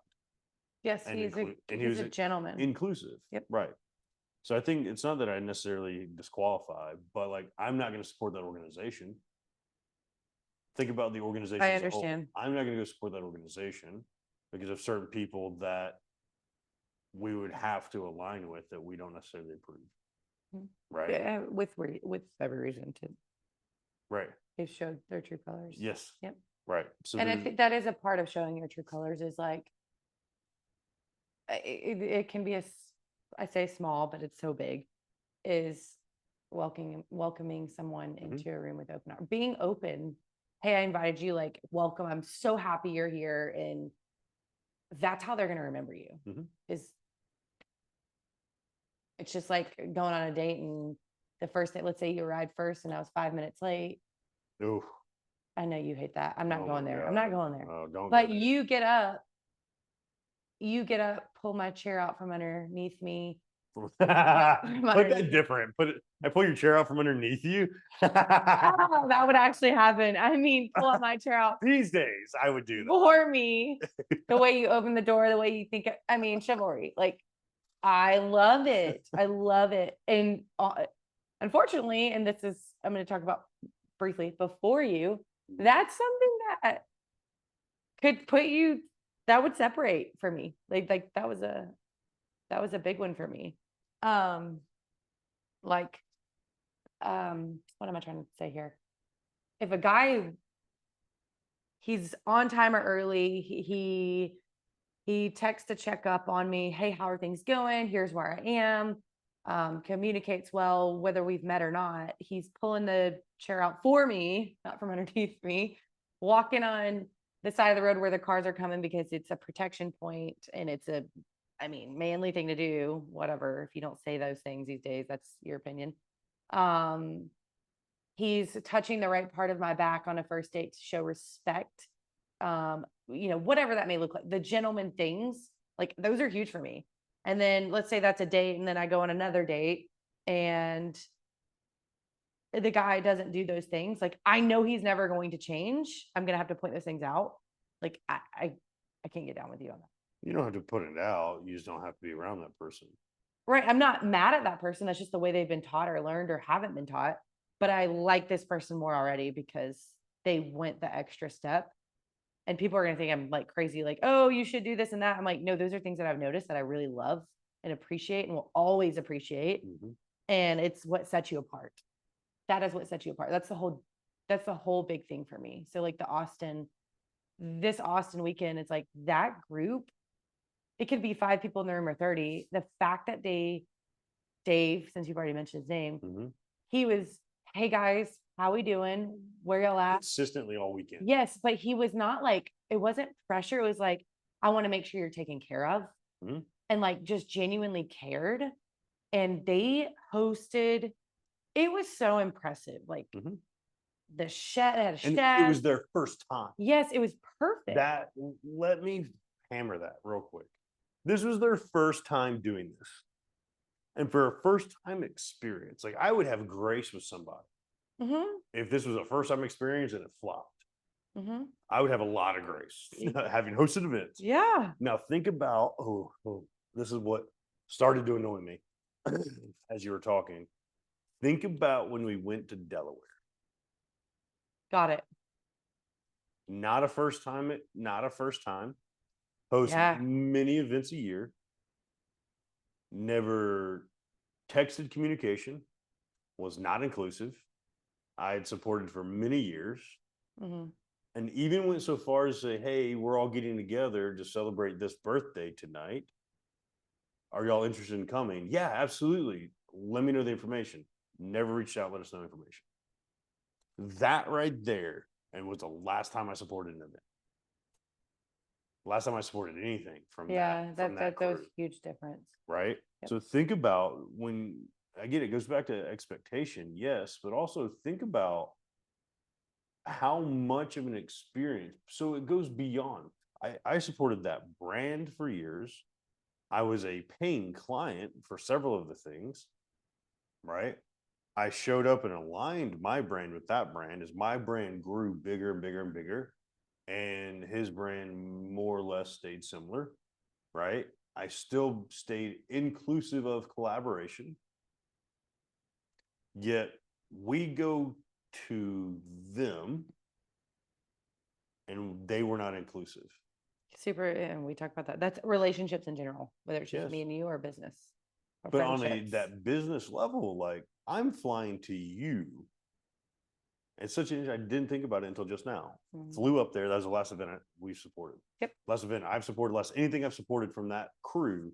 Yes, he's a gentleman. Inclusive. Right. So I think it's not that I necessarily disqualify, but like I'm not going to support that organization. Think about the organization. I understand. I'm not going to go support that organization because of certain people that we would have to align with that we don't necessarily approve. Right. Yeah, with every reason to. Right. They've showed their true colors. Yes. Yep. Right. So and I think that is a part of showing your true colors is like, it can be I say small, but it's so big, is welcoming someone into a room with open arms, being open. Hey, I invited you, like, welcome. I'm so happy you're here. And that's how they're going to remember you. Is it's just like going on a date and the first day, let's say you arrived first and I was 5 minutes late. Oof. I know you hate that. I'm not going there. God. I'm not going there. Oh, don't. But you get up, pull my chair out from underneath me. Put that different. I pull your chair out from underneath you. That would actually happen. I mean, pull out my chair out. These days, I would do that. For me, the way you open the door, the way you think, I mean, chivalry. Like, I love it. I love it. And unfortunately, and this is, I'm going to talk about briefly before you, that's something that could put you, that would separate for me. Like that was a big one for me. What am I trying to say here? If a guy, he's on time or early, he texts to check up on me. Hey, how are things going? Here's where I am. Communicates well, whether we've met or not. He's pulling the chair out for me, not from underneath me, walking on the side of the road where the cars are coming because it's a protection point and it's a, I mean, manly thing to do, whatever. If you don't say those things these days, that's your opinion. He's touching the right part of my back on a first date to show respect. Whatever that may look like, the gentleman things, like those are huge for me. And then let's say that's a date and then I go on another date and the guy doesn't do those things. Like, I know he's never going to change. I'm going to have to point those things out. Like, I can't get down with you on that. You don't have to put it out. You just don't have to be around that person. Right. I'm not mad at that person. That's just the way they've been taught or learned or haven't been taught. But I like this person more already because they went the extra step. And people are going to think I'm like crazy, like, oh, you should do this and that. I'm like, no, those are things that I've noticed that I really love and appreciate and will always appreciate. And it's what sets you apart. That is what sets you apart. That's the whole big thing for me. So like this Austin weekend, it's like that group, it could be 5 people in the room or 30. The fact that Dave, since you've already mentioned his name, he was, hey guys, how we doing? Where y'all at? Consistently all weekend. Yes, but he was not like, it wasn't pressure. It was like, I want to make sure you're taken care of. And like just genuinely cared. And they hosted, it was so impressive. Like the chef had a chef. And it was their first time. Yes, it was perfect. Let me hammer that real quick. This was their first time doing this. And for a first time experience, like I would have grace with somebody. If this was a first time experience and it flopped, I would have a lot of grace having hosted events. Yeah. Now think about, this is what started to annoy me as you were talking. Think about when we went to Delaware. Got it. Not a first time. Host many events a year. Never texted communication. was not inclusive. I had supported for many years. Mhm. And even went so far as to say, hey, we're all getting together to celebrate this birthday tonight. Are y'all interested in coming? Yeah, absolutely. Let me know the information. Never reached out, let us know information. That right there, and was the last time I supported an event. Last time I supported anything from Yeah, that that was crew, huge difference. right? Yep. So think about when, again, it goes back to expectation, yes, but also think about how much of an experience. So it goes beyond. I supported that brand for years. I was a paying client for several of the things, right? I showed up and aligned my brand with that brand as my brand grew bigger and bigger and bigger, and his brand more or less stayed similar, right? I still stayed inclusive of collaboration, yet we go to them and they were not inclusive. Super, and we talk about that. That's relationships in general, whether it's just Yes. me and you or business or But on friendships. that business level, like I'm flying to you. It's such an, I didn't think about it until just now. Mhm. Flew up there. That was the last event we've supported. Yep. Last event I've supported, last anything I've supported from that crew,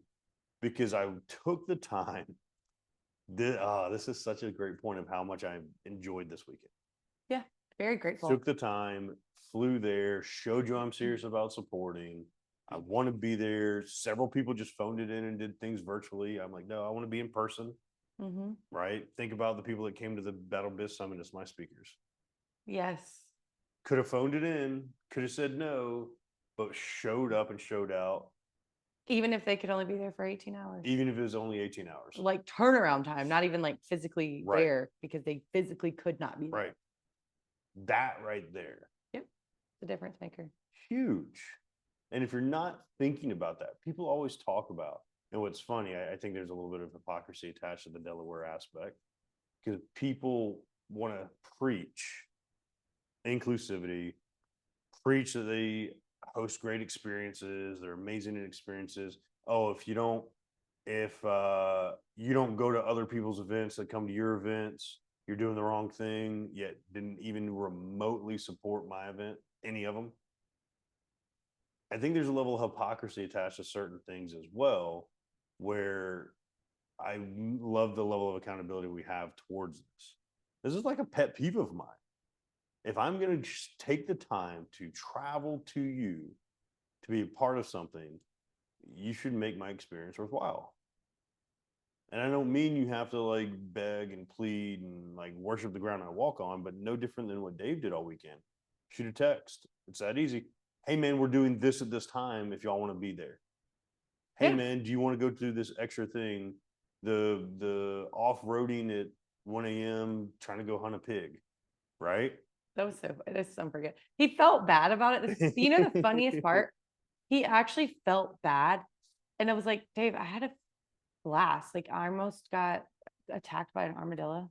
because I took the time. This is such a great point of how much I enjoyed this weekend. Yeah, very grateful. Took the time, flew there, showed you I'm serious about supporting. I want to be there. Several people just phoned it in and did things virtually. I'm like, no, I want to be in person. Mm-hmm. Right? Think about the people that came to the Battle Biz Summit as my speakers. Yes. Could have phoned it in, could have said no, but showed up and showed out. Even if they could only be there for 18 hours. Even if it was only 18 hours. Like turnaround time, not even like physically Right. there because they physically could not be there. Right. That right there. Yep. The difference maker. Huge. And if you're not thinking about that, people always talk about, and what's funny, I think there's a little bit of hypocrisy attached to the Delaware aspect, because people want to preach inclusivity, preach that they host great experiences, they're amazing in experiences. Oh, if you don't go to other people's events that come to your events, you're doing the wrong thing, yet didn't even remotely support my event, any of them. I think there's a level of hypocrisy attached to certain things as well, where I love the level of accountability we have towards this. This is like a pet peeve of mine. If I'm going to just take the time to travel to you to be a part of something, you should make my experience worthwhile. And I don't mean you have to like beg and plead and like worship the ground I walk on, but no different than what Dave did all weekend. Shoot a text. It's that easy. Hey man, we're doing this at this time if y'all want to be there. Hey Yeah. man, do you want to go do this extra thing? The off-roading at 1 a.m. trying to go hunt a pig, right? That was so, this is unforgettable. He felt bad about it. You know, the funniest part, he actually felt bad. And I was like, Dave, I had a blast. Like I almost got attacked by an armadillo.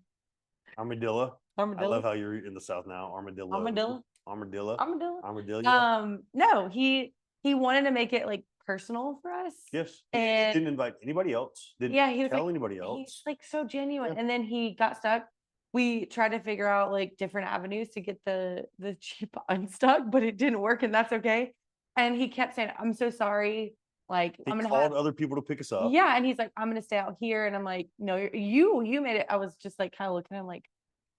Armadillo. I Armadillo. love how you're in the South now. Armadillo. Armadillo. Armadillo. Armadillo. Armadillo. No, he wanted to make it like personal for us. Yes. And didn't invite anybody else. Didn't yeah, he was tell like, anybody he's else. like so genuine. Yeah. And then he got stuck. We tried to figure out like different avenues to get the Jeep unstuck, but it didn't work, and that's okay. And he kept saying, I'm so sorry. Like He I'm gonna called have other people to pick us up. yeah, and he's like, I'm gonna stay out here. And I'm like, no, you made it. I was just like kind of looking at him like,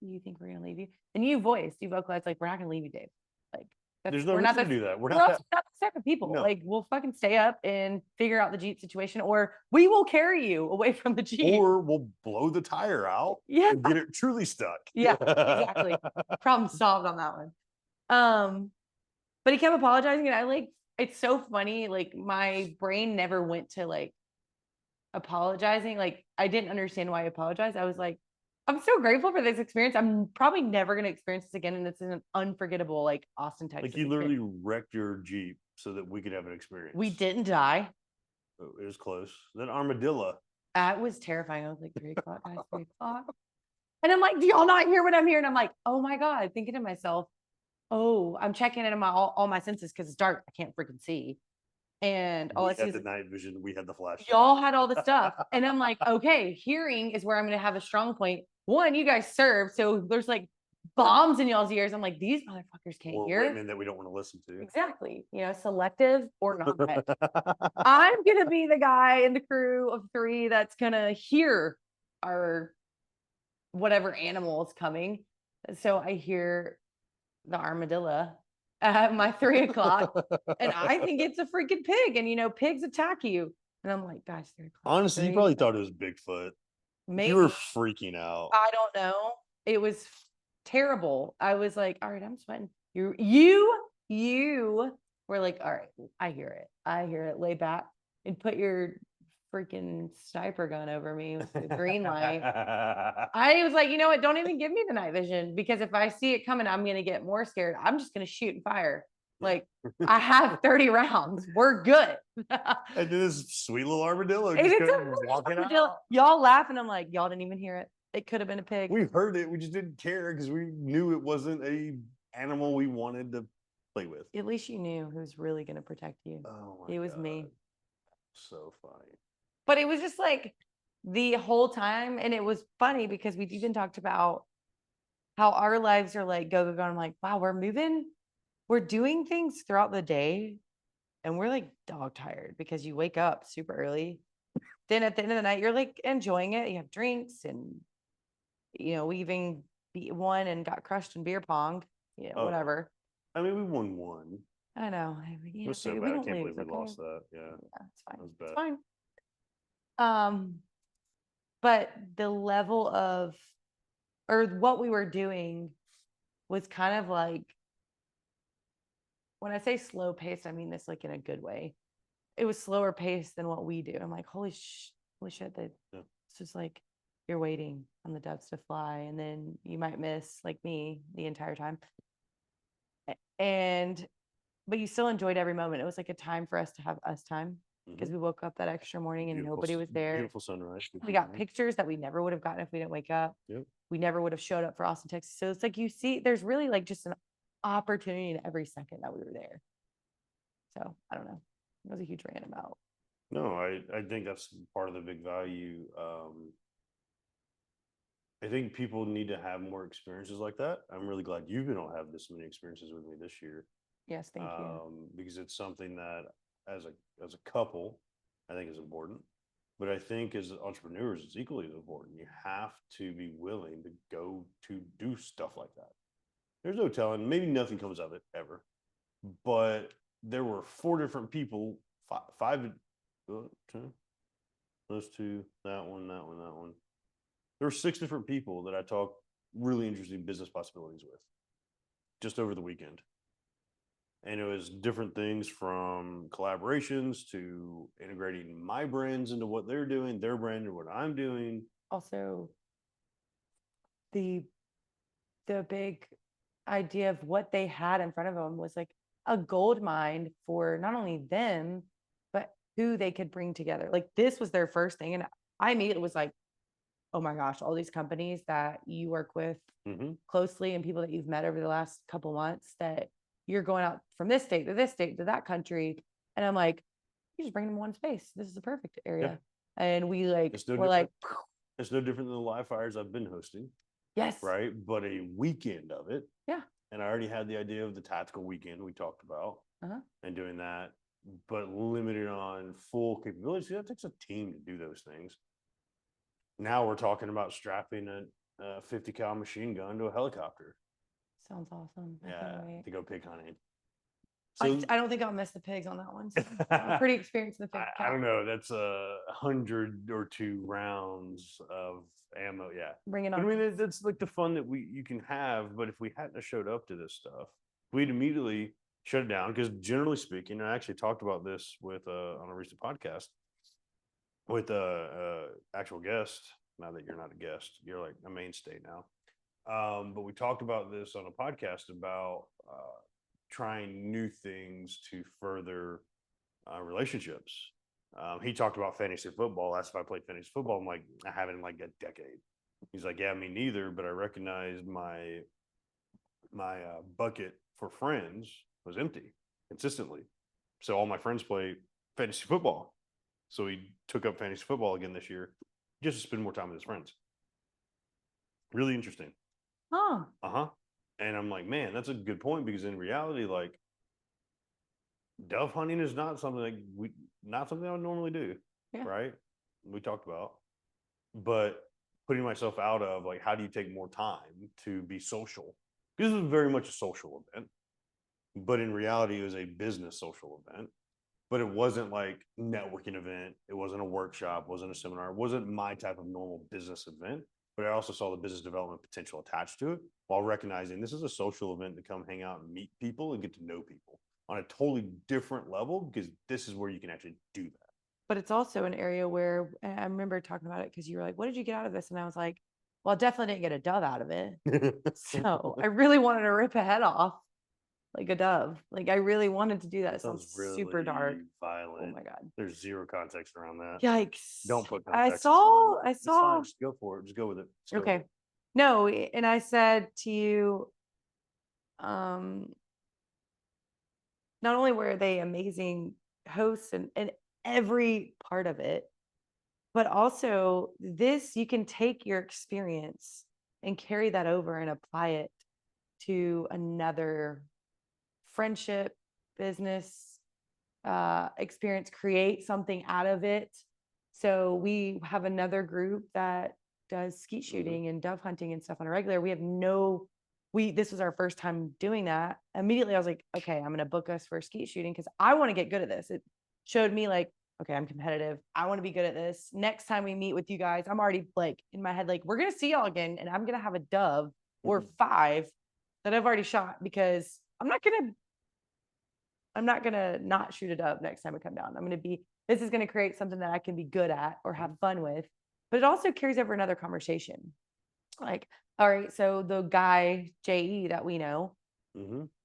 you think we're gonna leave you? And you vocalized like, we're not gonna leave you, Dave. Like There's no we're reason not to do that. We're we're not also not the type of people. No. Like we'll fucking stay up and figure out the Jeep situation, or we will carry you away from the Jeep. Or we'll blow the tire out Yeah. and get it truly stuck. Yeah, exactly. Problem solved on that one. But he kept apologizing, and I like, it's so funny. Like my brain never went to like apologizing. Like I didn't understand why I apologized. I was like, I'm so grateful for this experience. I'm probably never going to experience this again. And it's an unforgettable, like Austin, Texas. Like you literally wrecked your Jeep so that we could have an experience. We didn't die. It was close. Then armadillo. That was terrifying. I was like, 3 o'clock, guys, 3 o'clock. And I'm like, do y'all not hear what I'm hearing? I'm like, oh my God, thinking to myself, oh, I'm checking in on all my senses because it's dark. I can't freaking see. And all I see had is the night vision. We had the flash. y'all had all the stuff. And I'm like, okay, hearing is where I'm going to have a strong point. one, you guys serve, so there's like bombs in y'all's ears. I'm like, these motherfuckers can't Or hear. women that we don't want to listen to. Exactly. Selective or not. I'm gonna be the guy in the crew of 3 that's gonna hear our whatever animal is coming. So I hear the armadillo at my 3 o'clock, and I think it's a freaking pig. And pigs attack you. And I'm like, guys, 3 o'clock. Honestly, you probably thought it was Bigfoot. Maybe. You were freaking out. I don't know. It was terrible. I was like, all right, I'm sweating. You were like, all right, I hear it. I hear it. Lay back and put your freaking sniper gun over me with the green light. I was like, you know what? Don't even give me the night vision, because if I see it coming, I'm going to get more scared. I'm just going to shoot and fire. Like, I have 30 rounds. We're good. And this sweet little armadillo And just it's a comes walking armadillo. out. Y'all laughing. I'm like, y'all didn't even hear it. It could have been a pig. We heard it. We just didn't care because we knew it wasn't a animal we wanted to play with. At least you knew who's really going to protect you. Oh my It was God. me. So funny. But it was just like the whole time. And it was funny because we even talked about how our lives are like go, go, go. I'm like, wow, we're moving. We're doing things throughout the day. And we're like dog tired because you wake up super early. Then at the end of the night, you're like enjoying it. You have drinks and, we even beat one and got crushed in beer pong. Oh. Whatever. I mean, we won one. I know. It was so we bad. I don't can't lose, believe we okay? lost that. Yeah. It's fine. That was It's bad. fine. But the level of, or what we were doing was kind of like, when I say slow paced, I mean this like in a good way. It was slower paced than what we do. I'm like, holy shit, that it's just like you're waiting on the doves to fly, and then you might miss, like me, the entire time. But you still enjoyed every moment. It was like a time for us to have us time, because we woke up that extra morning and nobody was there. Beautiful sunrise. We got pictures that we never would have gotten if we didn't wake up. Yep. We never would have showed up for Austin, Texas. So it's like you see, there's really like just an opportunity in every second that we were there. So I don't know. It was a huge rant about. No, I think that's part of the big value. I think people need to have more experiences like that. I'm really glad you've been able to have this many experiences with me this year. Yes, thank you. Because it's something that as a couple, I think is important. But I think as entrepreneurs, it's equally as important. You have to be willing to go to do stuff like that. There's no telling. Maybe nothing comes of it ever. But there were 4 different people, five, those 2, that one. There were 6 different people that I talked really interesting business possibilities with just over the weekend. And it was different things from collaborations to integrating my brands into what they're doing, their brand into what I'm doing. Also, the big idea of what they had in front of them was like a gold mine for not only them, but who they could bring together. Like this was their first thing. And I immediately was like, oh my gosh, all these companies that you work with closely and people that you've met over the last couple months, that you're going out from this state to that country. And I'm like, you just bring them in one space. This is the perfect area. Yeah. And we like, we're like, it's no different than the live fires I've been hosting. Yes. Right. But a weekend of it. Yeah. And I already had the idea of the tactical weekend we talked about and doing that, but limited on full capabilities. That takes a team to do those things. Now we're talking about strapping a 50 cal machine gun to a helicopter. Sounds awesome. Yeah, to go pig hunting. So I don't think I'll miss the pigs on that one. So I'm pretty experienced in the pig. I don't know. That's 100 or 2 rounds of ammo. Yeah, bring it on. But I mean, that's like the fun that you can have. But if we hadn't showed up to this stuff, we'd immediately shut it down. Because generally speaking, I actually talked about this with on a recent podcast with actual guest. Now that you're not a guest, you're like a mainstay now. But we talked about this on a podcast about trying new things to further relationships. He talked about fantasy football. Asked if I played fantasy football. I'm like, I haven't in like a decade. He's like, yeah, me neither. But I recognized my bucket for friends was empty consistently. So all my friends play fantasy football. So he took up fantasy football again this year just to spend more time with his friends. Really interesting. Huh. Uh-huh. And I'm like, man, that's a good point, because in reality, like, dove hunting is not something that not something I would normally do. Yeah. Right. We talked about, but putting myself out of, like, how do you take more time to be social? Because this is very much a social event, but in reality, it was a business social event. But it wasn't like networking event. It wasn't a workshop. Wasn't a seminar. It wasn't my type of normal business event. But I also saw the business development potential attached to it, while recognizing this is a social event to come hang out and meet people and get to know people on a totally different level, because this is where you can actually do But it's also an area where and I remember talking about it because you were like, what did you get out of this? And I was like, well, I definitely didn't get a dove out of it. that. So I really wanted to rip a head off like a dove. Like I really wanted to do that. It sounds Sounds super dark. really Oh violent. my God. There's zero context around that. Yikes. Don't put I context. It's fine. I It's fine. saw. Just go for it. Just go with it. Just go with Okay. it. No, and I said to you, um, not only were they amazing hosts and every part of it, but also this, you can take your experience and carry that over and apply it to another friendship, business experience, create something out of it. So we have another group that does skeet shooting and dove hunting and stuff on a regular. We have no, this was our first time doing that. Immediately I was like, okay, I'm going to book us for skeet shooting because I want to get good at this. It showed me like, okay, I'm competitive. I want to be good at this. Next time we meet with you guys, I'm already like in my head, like, we're going to see y'all again. And I'm going to have a dove or 5 that I've already shot, because I'm not going to not shoot a dove next time I come down. This is going to create something that I can be good at or have fun with. But it also carries over another conversation. Like, all right, so the guy, JE, that we know,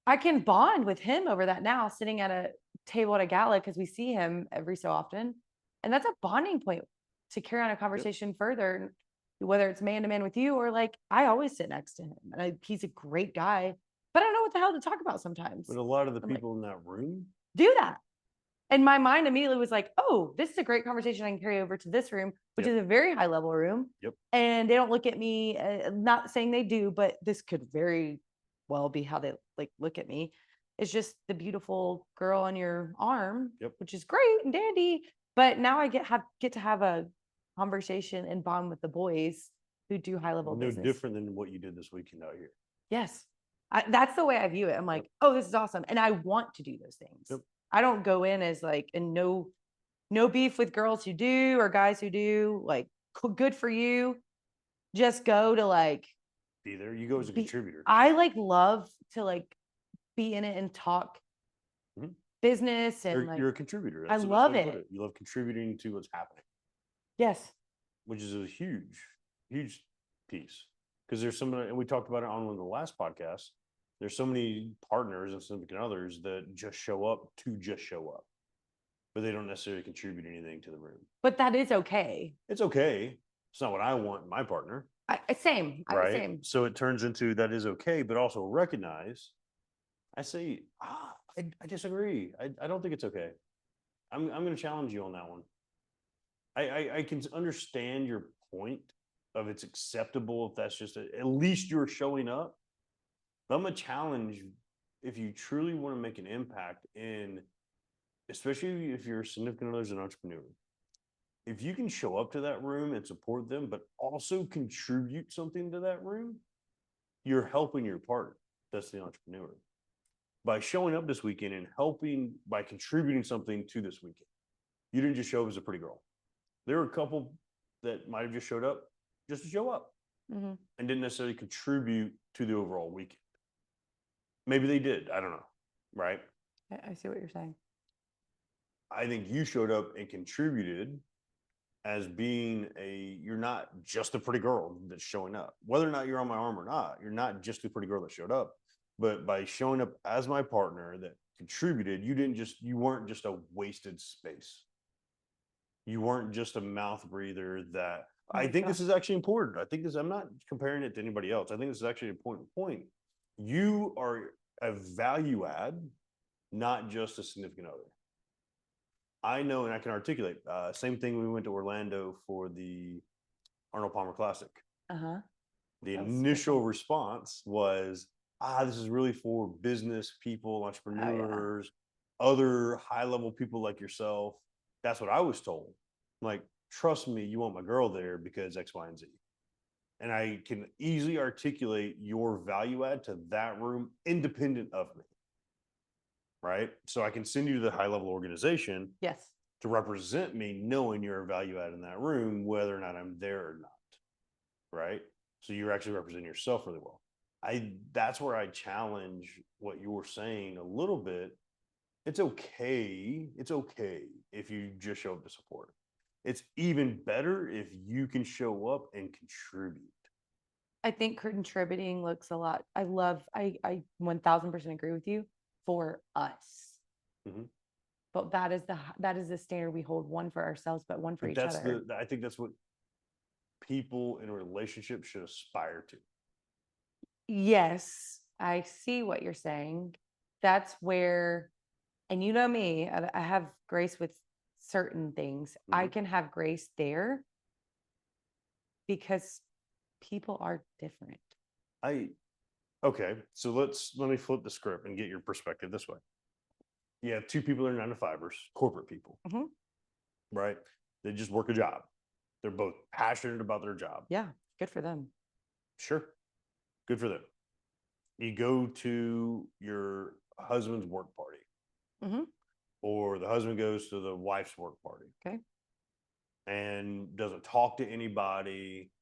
I can bond with him over that now, sitting at a table at a gala, because we see him every so often. And that's a bonding point to carry on a conversation further, whether it's man to man with you or like I always sit next to him. And he's a great guy, but I don't know what the hell to talk about sometimes. But a lot of the I'm like, people in that room do that. And my mind immediately was like, oh, this is a great conversation I can carry over to this room, which is a very high level room. And they don't look at me, not saying they do, but this could very well be how they like look at me. It's just the beautiful girl on your arm, which is great and dandy. But now I get to have a conversation and bond with the boys who do high level business. No different than what you did this weekend out here. Yes. That's the way I view it. I'm like, oh, this is awesome. And I want to do those things. I don't go in as like, and no beef with girls who do or guys who do, like, good for you. Just go to like be there. You go as a contributor. I like love to like be in it and talk business and you're a contributor. That's I love it. You love contributing to what's happening. Yes. Which is a huge, huge piece. Because there's some, and we talked about it on one of the last podcasts. There's so many partners and significant others that just show up to just show up, but they don't necessarily contribute anything to the room. But that is okay. It's okay. It's not what I want in my partner. Same. Right. Same. So it turns into that is okay, but also recognize. I say, I disagree. I don't think it's okay. I'm going to challenge you on that one. I can understand your point of it's acceptable if that's just at least you're showing up. But I'm a challenge if you truly want to make an impact in, especially if you're a significant other as an entrepreneur. If you can show up to that room and support them, but also contribute something to that room, you're helping your partner. That's the entrepreneur. By showing up this weekend and helping by contributing something to this weekend, you didn't just show up as a pretty girl. There were a couple that might have just showed up just to show up and didn't necessarily contribute to the overall weekend. Maybe they did. I don't know. Right? I see what you're saying. I think you showed up and contributed as being you're not just a pretty girl that's showing up. Whether or not you're on my arm or not, you're not just a pretty girl that showed up. But by showing up as my partner that contributed, you weren't just a wasted space. You weren't just a mouth breather that I think this is actually important. I'm not comparing it to anybody else. I think this is actually an important point. You are a value add, not just a significant other. I know, and I can articulate, same thing when we went to Orlando for the Arnold Palmer Classic. The That was initial response was, this is really for business people, Oh, yeah. entrepreneurs, other high level people like yourself. That's what I was told. Like, trust me, you want my girl there because X, Y, and Z. And I can easily articulate your value add to that room independent of me. Right. So I can send you to the high level organization Yes. to represent me, knowing you're a value add in that room, whether or not I'm there or not. Right. So you're actually representing yourself really well. That's where I challenge what you're saying a little bit. It's okay. It's okay if you just show up to support. It's even better if you can show up and contribute. I think contributing looks a lot. I 1000% agree with you for us. Mhm. But that is the standard we hold, one for ourselves, but one for But each other. I think that's what people in a relationship should aspire to. Yes, I see what you're saying. That's where, and you know me, I have grace with certain things. I Mhm. can have grace there because people are different. Okay, so let me flip the script and get your perspective this way. You have two people that are 9 to 5ers, corporate people, Mhm. right? They just work a job. They're both passionate about their job. Yeah, good for them. Sure, good for them. You go to your husband's work party, Mhm. or the husband goes to the wife's work party Okay. and doesn't talk to anybody,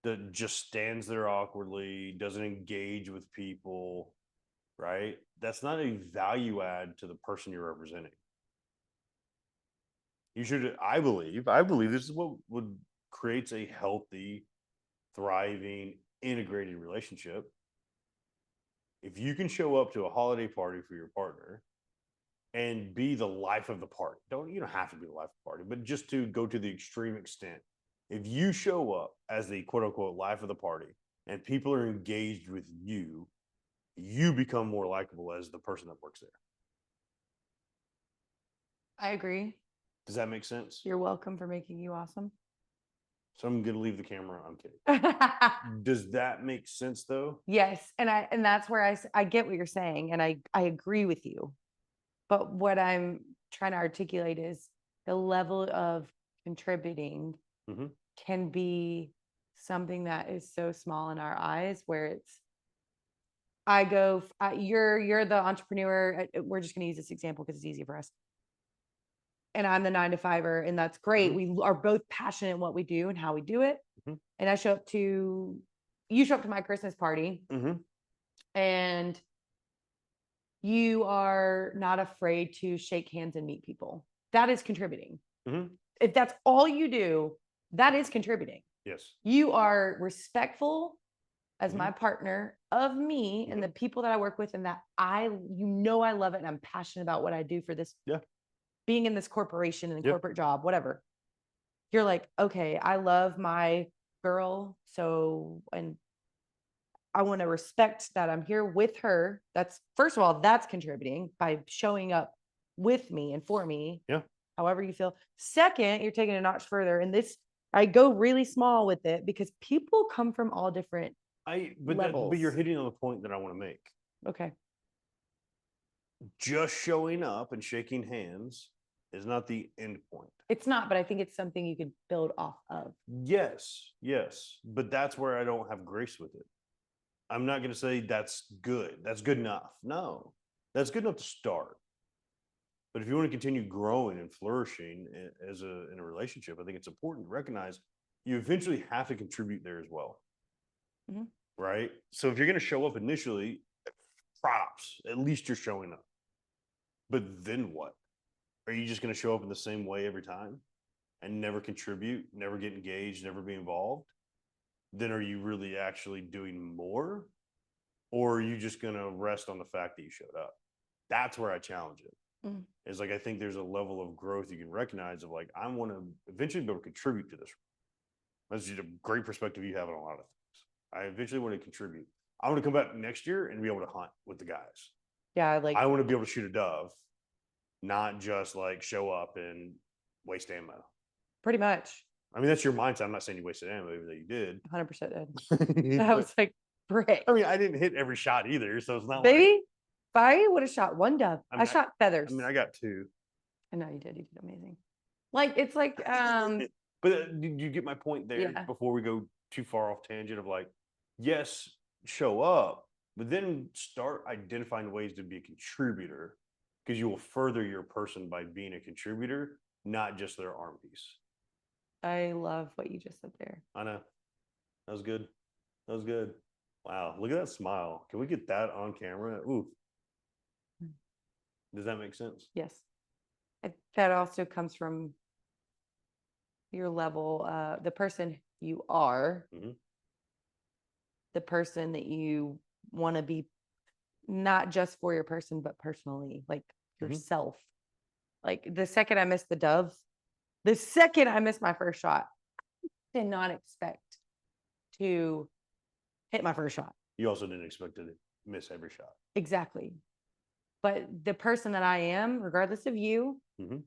that just stands there awkwardly, doesn't engage with people, right? That's not a value add to the person you're representing. You should, I believe this is what would creates a healthy, thriving, integrated relationship. If you can show up to a holiday party for your partner and be the life of the party, you don't have to be the life of the party, but just to go to the extreme extent. If you show up as the quote unquote life of the party and people are engaged with you, you become more likable as the person that works there. I agree. Does that make sense? You're welcome for making you awesome. So I'm gonna leave the camera. I'm kidding. Does that make sense though? Yes, and that's where I get what you're saying, and I agree with you. But what I'm trying to articulate is the level of contributing Mhm. can be something that is so small in our eyes, where it's I go, you're the entrepreneur. We're just going to use this example because it's easy for us. And I'm the 9 to 5er, and that's great. Mhm. We are both passionate in what we do and how we do it. Mhm. And you show up to my Christmas party, Mhm. and you are not afraid to shake hands and meet people. That is contributing. Mhm. If that's all you do, that is contributing. Yes. You are respectful as Mhm. my partner of me and the Mhm. people that I work with, and that I love it, and I'm passionate about what I do for this, Yeah. being in this corporation and Yeah. corporate job, whatever. You're like, okay, I love my girl. So, and I want to respect that I'm here with her. That's, first of all, that's contributing by showing up with me and for me, Yeah. however you feel. Second, you're taking a notch further. And this, I go really small with it because people come from all different But you're levels. hitting on the point that I want to make. Okay. Just showing up and shaking hands is not the end point. It's not, but I think it's something you could build off of. Yes, yes, but that's where I don't have grace with it. I'm not going to say that's good. That's good enough. No, that's good enough to start. But if you want to continue growing and flourishing in a relationship, I think it's important to recognize you eventually have to contribute there as well. Mhm. Right. So if you're going to show up initially, props, at least you're showing up. But then what? Are you just going to show up in the same way every time and never contribute, never get engaged, never be involved? Then are you really actually doing more? Or are you just going to rest on the fact that you showed up? That's where I challenge it. Mm. Is like, I think there's a level of growth you can recognize of like, I want to eventually be able to contribute to this. That's just a great perspective you have on a lot of things. I eventually want to contribute. I want to come back next year and be able to hunt with the guys. Yeah, like I want to be able to shoot a dove, not just like show up and waste ammo. pretty much. I mean, that's your mindset. I'm not saying you wasted ammo, even though you did. 100% did. I But, was like, brick. I mean, I didn't hit every shot either, so it's not like Baby, if I would have shot one dove, I I mean, shot feathers. I mean, I got 2. I know you did. You did amazing. Like, it's like, But did you get my point there Yeah. before we go too far off tangent of like, yes, show up, but then start identifying ways to be a contributor because you will further your person by being a contributor, not just their arm piece. I love what you just said there. I know. That was good. That was good. Wow. Look at that smile. Can we get that on camera? Ooh. Does that make sense? Yes. That also comes from your level, the person you are, Mhm. the person that you want to be, not just for your person, but personally, like Mhm. yourself. Like the second I missed the dove, the second I missed my first shot, I did not expect to hit my first shot. You also didn't expect to miss every shot. Exactly. But the person that I am, regardless of you, Mhm.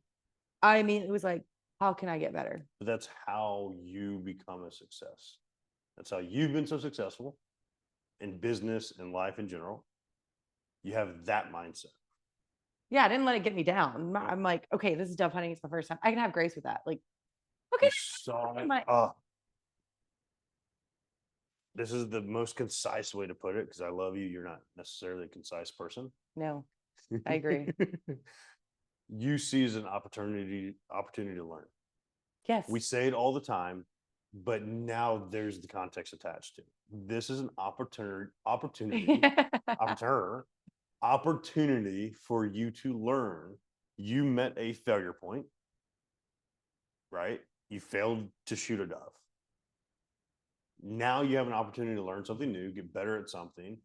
I mean, it was like, how can I get better? But that's how you become a success. That's how you've been so successful in business and life in general. You have that mindset. Yeah, I didn't let it get me down. I'm like, okay, this is dove hunting. It's my first time. I can have grace with that. Like, okay, You saw it. my- This is the most concise way to put it because I love you. You're not necessarily a concise person. no, I agree. You see as an opportunity to learn. Yes. We say it all the time, but now there's the context attached to it. This is an opportunity for you to learn. You met a failure point, right? You failed to shoot a dove. Now you have an opportunity to learn something new, get better at something,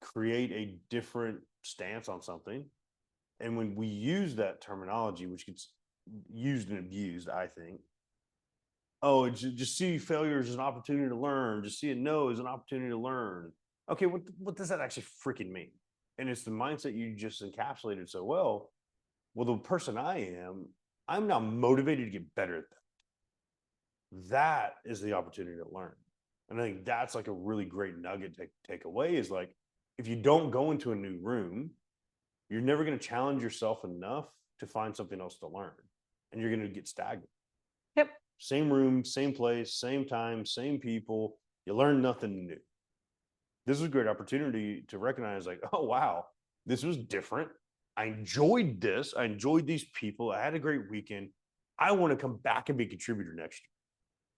create a different stance on something. And when we use that terminology, which gets used and abused, I think, oh, just see failure as an opportunity to learn, just see a no as an opportunity to learn. Okay, what does that actually freaking mean? And it's the mindset you just encapsulated so well. Well, the person I am, I'm now motivated to get better at that. That is the opportunity to learn. And I think that's like a really great nugget to take away is like, if you don't go into a new room, you're never going to challenge yourself enough to find something else to learn. And you're going to get stagnant. Yep. Same room, same place, same time, same people. You learn nothing new. This is a great opportunity to recognize like, oh, wow, this was different. I enjoyed this. I enjoyed these people. I had a great weekend. I want to come back and be a contributor next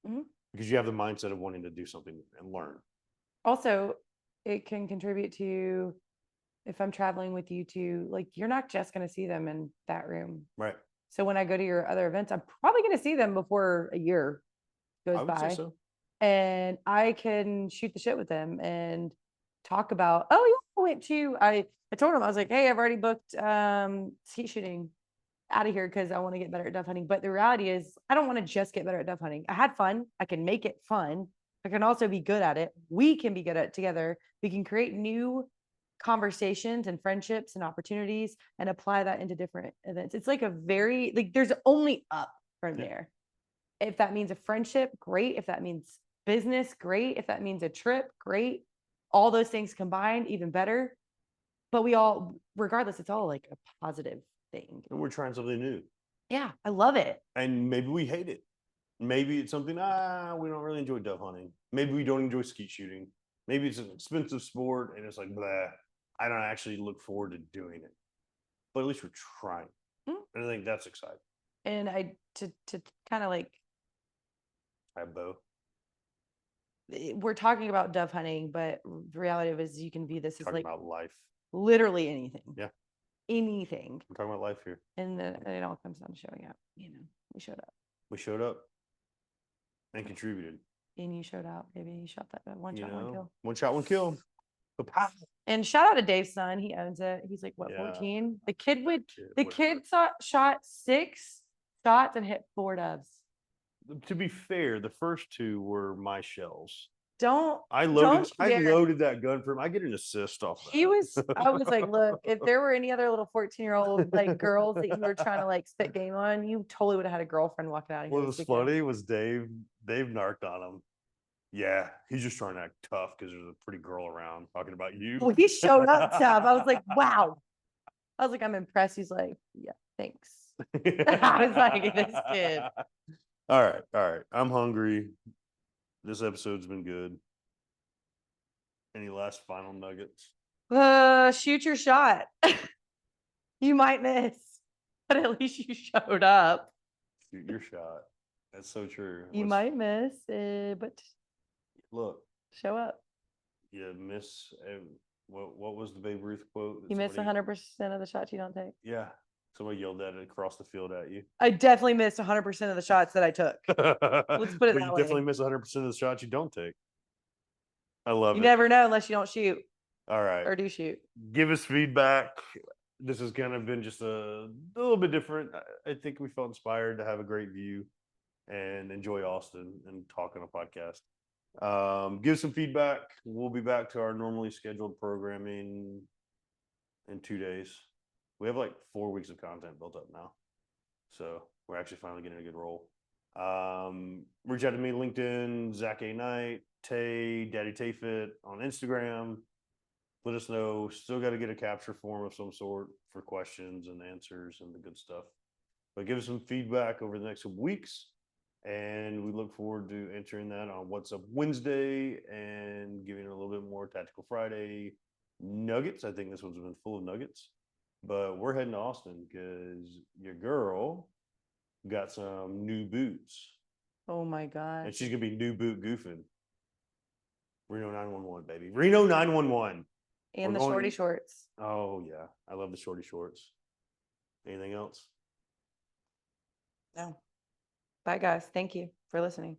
year. Mhm. Because you have the mindset of wanting to do something and learn. Also, it can contribute to, if I'm traveling with you to, like, you're not just going to see them in that room. Right. So when I go to your other events, I'm probably going to see them before a year goes I would by. say so. And I can shoot the shit with them and talk about, oh yeah, I went to, I told him, I was like, hey, I've already booked skeet shooting out of here because I want to get better at dove hunting. But the reality is I don't want to just get better at dove hunting. I had fun. I can make it fun. I can also be good at it. We can be good at it together. We can create new conversations and friendships and opportunities and apply that into different events. It's like a very, like, there's only up from there. If that means a friendship, great. If that means business, great. If that means a trip, great. All those things combined, even better. But we all, regardless, it's all like a positive thing. And we're trying something new. Yeah, I love it. And maybe we hate it. Maybe it's something, we don't really enjoy dove hunting. Maybe we don't enjoy skeet shooting. Maybe it's an expensive sport and it's like, blah, I don't actually look forward to doing it. But at least we're trying. Mm-hmm. And I think that's exciting. And to kind of like, I have both. We're talking about dove hunting, but the reality of it is you can view this as like about life. Literally anything. Yeah. Anything. We're talking about life here. And then it all comes down to showing up. You know, we showed up. We showed up and contributed. And you showed out, baby. You shot that one shot, one kill. One shot, one kill. And shout out to Dave's son. He owns it. He's like, what, 14? The kid shot 6 shots and hit 4 doves. To be fair, the first 2 were my shells. I don't you dare. loaded that gun for him. I get an assist off that. I was like, look, if there were any other little 14-year-old like girls that you were trying to like spit game on, you totally would have had a girlfriend walking out of here. What this was weekend. funny was Dave narked on him. Yeah, he's just trying to act tough because there's a pretty girl around talking about you. Well, he showed up tough. I was like, wow. I was like, I'm impressed. He's like, yeah, thanks. I was like, this kid. All right. I'm hungry. This episode's been good. Any last final nuggets? Shoot your shot. You might miss, but at least you showed up. Shoot your shot. That's so true. You might miss, but look. Show up. You miss. What was the Babe Ruth quote? You miss 100% of the shots you don't take. Yeah. Somebody yelled that across the field at you. I definitely missed 100% of the shots that I took. Let's put it that you way. definitely miss 100% of the shots you don't take. I love it. You never know unless you don't shoot. All right. Or do shoot. Give us feedback. This has kind of been just a little bit different. I think we felt inspired to have a great view and enjoy Austin and talk on a podcast. Give some feedback. We'll be back to our normally scheduled programming in 2 days. We have like 4 weeks of content built up now. So we're actually finally getting a good roll. Reach out to me, LinkedIn, Zack A. Knight, Tay, Daddy Tay Fit on Instagram. Let us know. Still got to get a capture form of some sort for questions and answers and the good stuff. But give us some feedback over the next couple weeks. And we look forward to entering that on What's Up Wednesday and giving it a little bit more Tactical Friday nuggets. I think this one's been full of nuggets. But we're heading to Austin because your girl got some new boots. Oh my God. And she's going to be new boot goofing. Reno 911, baby. Reno 911. And the shorty shorts. Oh, yeah. I love the shorty shorts. Anything else? No. Bye, guys. Thank you for listening.